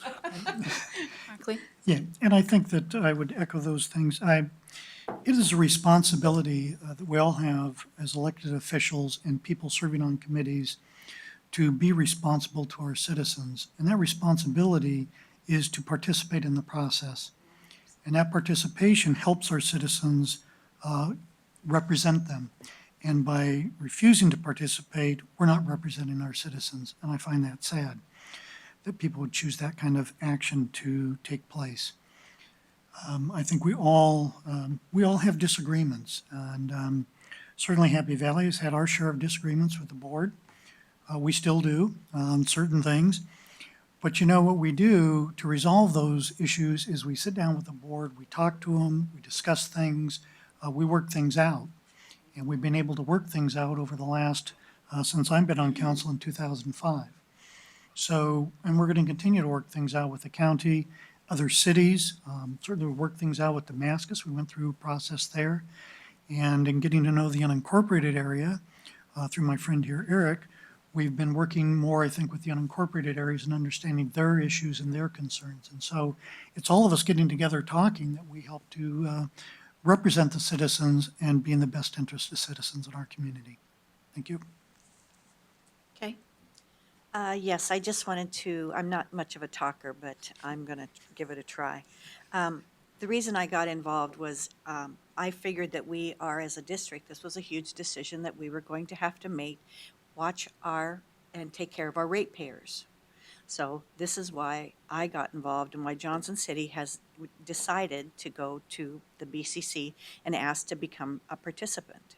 Mark Lee? Yeah, and I think that I would echo those things. It is a responsibility that we all have as elected officials and people serving on committees to be responsible to our citizens. And that responsibility is to participate in the process. And that participation helps our citizens represent them. And by refusing to participate, we're not representing our citizens. And I find that sad, that people would choose that kind of action to take place. I think we all have disagreements, and certainly Happy Valley has had our share of disagreements with the board. We still do on certain things. But what we do to resolve those issues is we sit down with the board, we talk to them, we discuss things, we work things out. And we've been able to work things out over the last, since I've been on council in 2005. So, and we're going to continue to work things out with the county, other cities, certainly work things out with Damascus. We went through a process there. And in getting to know the unincorporated area through my friend here, Eric, we've been working more, I think, with the unincorporated areas and understanding their issues and their concerns. And so it's all of us getting together talking that we help to represent the citizens and be in the best interest of citizens in our community. Thank you. Okay. Yes, I just wanted to, I'm not much of a talker, but I'm going to give it a try. The reason I got involved was I figured that we are, as a district, this was a huge decision that we were going to have to make, watch and take care of our ratepayers. So this is why I got involved and why Johnson City has decided to go to the BCC and ask to become a participant.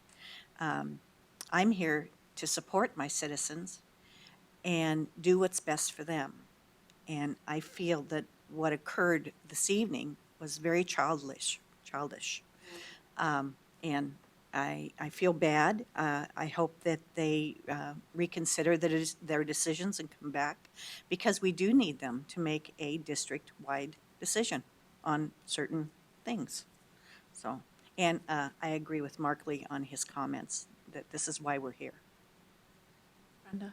I'm here to support my citizens and do what's best for them. And I feel that what occurred this evening was very childish. And I feel bad. I hope that they reconsider their decisions and come back, because we do need them to make a district-wide decision on certain things. So, and I agree with Mark Lee on his comments, that this is why we're here. Brenda?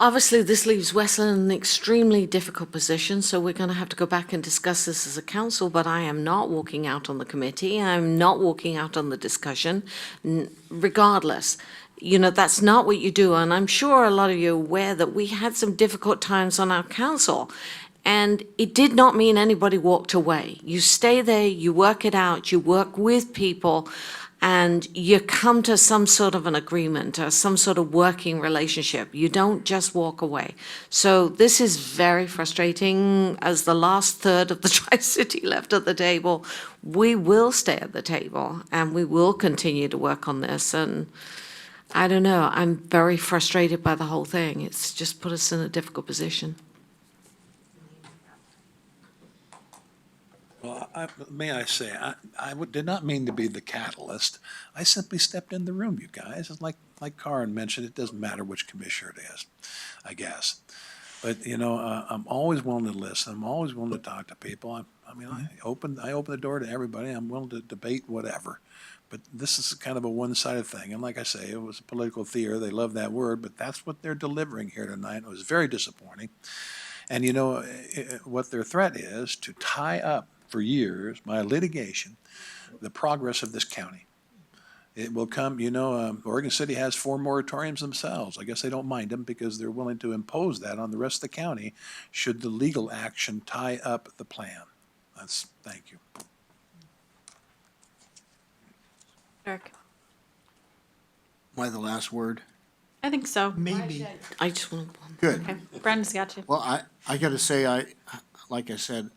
Obviously, this leaves Westland in an extremely difficult position, so we're going to have to go back and discuss this as a council, but I am not walking out on the committee. I'm not walking out on the discussion, regardless. You know, that's not what you do, and I'm sure a lot of you are aware that we had some difficult times on our council, and it did not mean anybody walked away. You stay there, you work it out, you work with people, and you come to some sort of an agreement or some sort of working relationship. You don't just walk away. So this is very frustrating. As the last third of the Tri-City left at the table, we will stay at the table and we will continue to work on this. And I don't know, I'm very frustrated by the whole thing. It's just put us in a difficult position. Well, may I say, did not mean to be the catalyst. I simply stepped in the room, you guys. It's like Karen mentioned, it doesn't matter which commissioner it is, I guess. But, you know, I'm always willing to listen. I'm always willing to talk to people. I open the door to everybody. I'm willing to debate whatever. But this is kind of a one-sided thing. And like I say, it was a political theater. They love that word, but that's what they're delivering here tonight. It was very disappointing. And, you know, what their threat is to tie up for years by litigation the progress of this county. It will come, you know, Oregon City has 4 moratoriums themselves. I guess they don't mind them because they're willing to impose that on the rest of the county should the legal action tie up the plan. Thank you. Eric? Am I the last word? I think so. Maybe. I just want to. Good. Okay, Brenda's got you. Well, I got to say, like I said,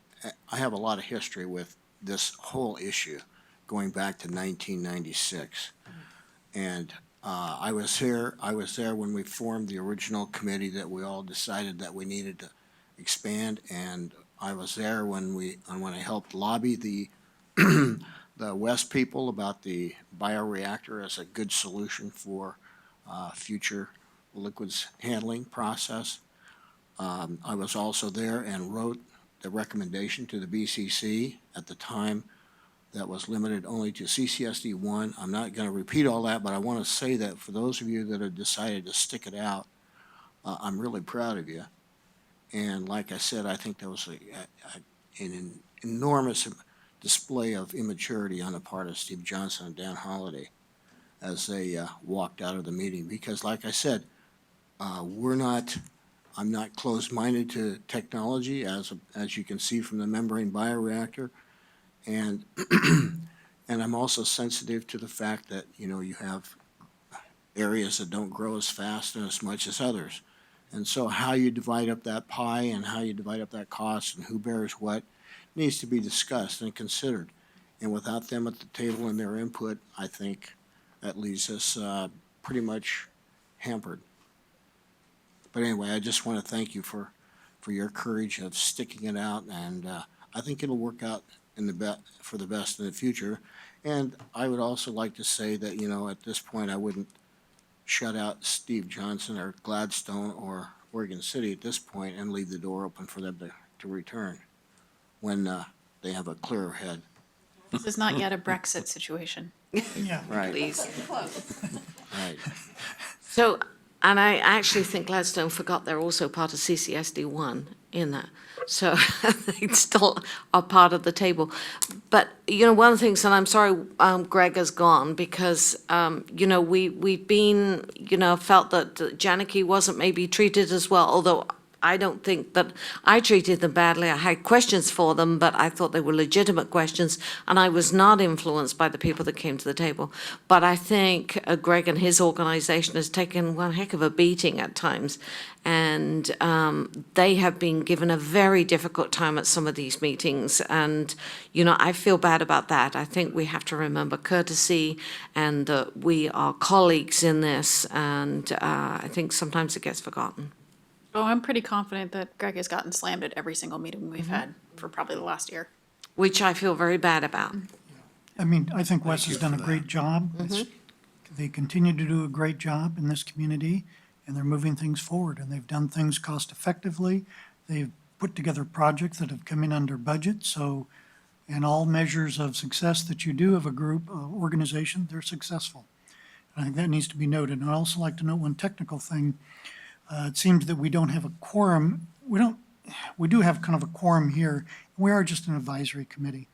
I have a lot of history with this whole issue going back to 1996. And I was there when we formed the original committee that we all decided that we needed to expand. And I was there when I helped lobby the the West people about the bioreactor as a good solution for future liquids handling process. I was also there and wrote the recommendation to the BCC at the time that was limited only to CCSD 1. I'm not going to repeat all that, but I want to say that for those of you that have decided to stick it out, I'm really proud of you. And like I said, I think that was an enormous display of immaturity on the part of Steve Johnson and Dan Holliday as they walked out of the meeting. Because like I said, I'm not closed-minded to technology, as you can see from the membrane bioreactor, and and I'm also sensitive to the fact that, you know, you have areas that don't grow as fast and as much as others, and so how you divide up that pie and how you divide up that cost and who bears what needs to be discussed and considered. And without them at the table and their input, I think that leaves us pretty much hampered. But anyway, I just want to thank you for your courage of sticking it out, and I think it'll work out for the best in the future. And I would also like to say that, you know, at this point, I wouldn't shut out Steve Johnson or Gladstone or Oregon City at this point and leave the door open for them to return when they have a clearer head. This is not yet a Brexit situation. Yeah. Right. Please. Right. So, and I actually think Gladstone forgot they're also part of CCSD 1 in that. So they still are part of the table. But, you know, one of the things, and I'm sorry Greg has gone, because, you know, we've been, you know, felt that Janicki wasn't maybe treated as well, although I don't think that I treated them badly. I had questions for them, but I thought they were legitimate questions, and I was not influenced by the people that came to the table. But I think Greg and his organization has taken one heck of a beating at times, and they have been given a very difficult time at some of these meetings, and, you know, I feel bad about that. I think we have to remember courtesy, and that we are colleagues in this, and I think sometimes it gets forgotten. Oh, I'm pretty confident that Greg has gotten slammed at every single meeting we've had for probably the last year. Which I feel very bad about. I mean, I think Wes Thank you has done a for great that. job. They continue to do a great job in this community, and they're moving things forward, and they've done things cost effectively. They've put together projects that have come in under budget, so in all measures of success that you do of a group, organization, they're successful. I think that needs to be noted. And I'd also like to note one technical thing. It seems that we don't have a quorum. We do have kind of a quorum here. We are just an advisory committee.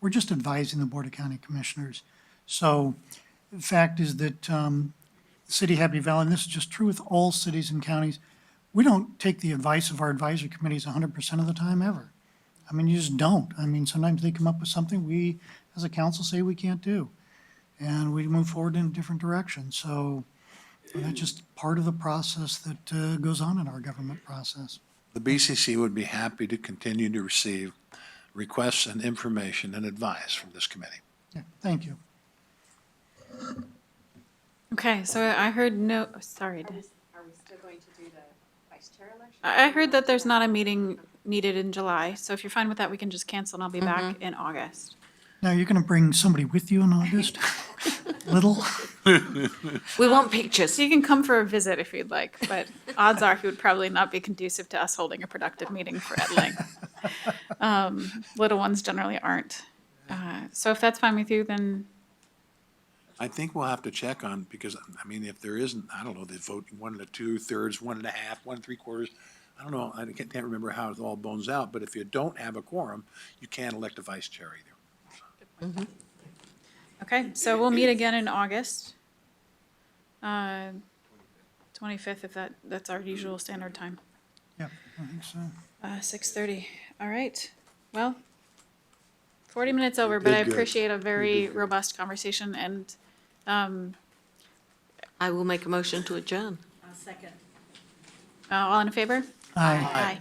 We're just advising the Board of County Commissioners. So the fact is that City of Happy Valley, and this is just true with all cities and counties, we don't take the advice of our advisory committees 100% of the time ever. I mean, you just don't. I mean, sometimes they come up with something we, as a council, say we can't do. And we move forward in a different direction. So that's just part of the process that goes on in our government process. The BCC would be happy to continue to receive requests and information and advice from this committee. Yeah, thank you. Okay, so I heard no, sorry. Are we still going to do the vice chair election? I heard that there's not a meeting needed in July, so if you're fine with that, we can just cancel and I'll be back in August. Now, you're going to bring somebody with you in August? Little? We want pictures. So you can come for a visit if you'd like, but odds are he would probably not be conducive to us holding a productive meeting for at length. Little ones generally aren't. So if that's fine with you, then, I think we'll have to check on, because, I mean, if there isn't, I don't know, they vote 1 2/3, 1 1/2, 1 3/4. I don't know, I can't remember how it all bones out, but if you don't have a quorum, you can't elect a vice chair either. okay, so we'll meet again in August. 25th, if that's our usual standard time. Yeah, I think so. 6:30, all right. Well, 40 minutes over, but I did good. appreciate a very robust conversation and, I will make a motion to adjourn. all in favor? Aye. Aye.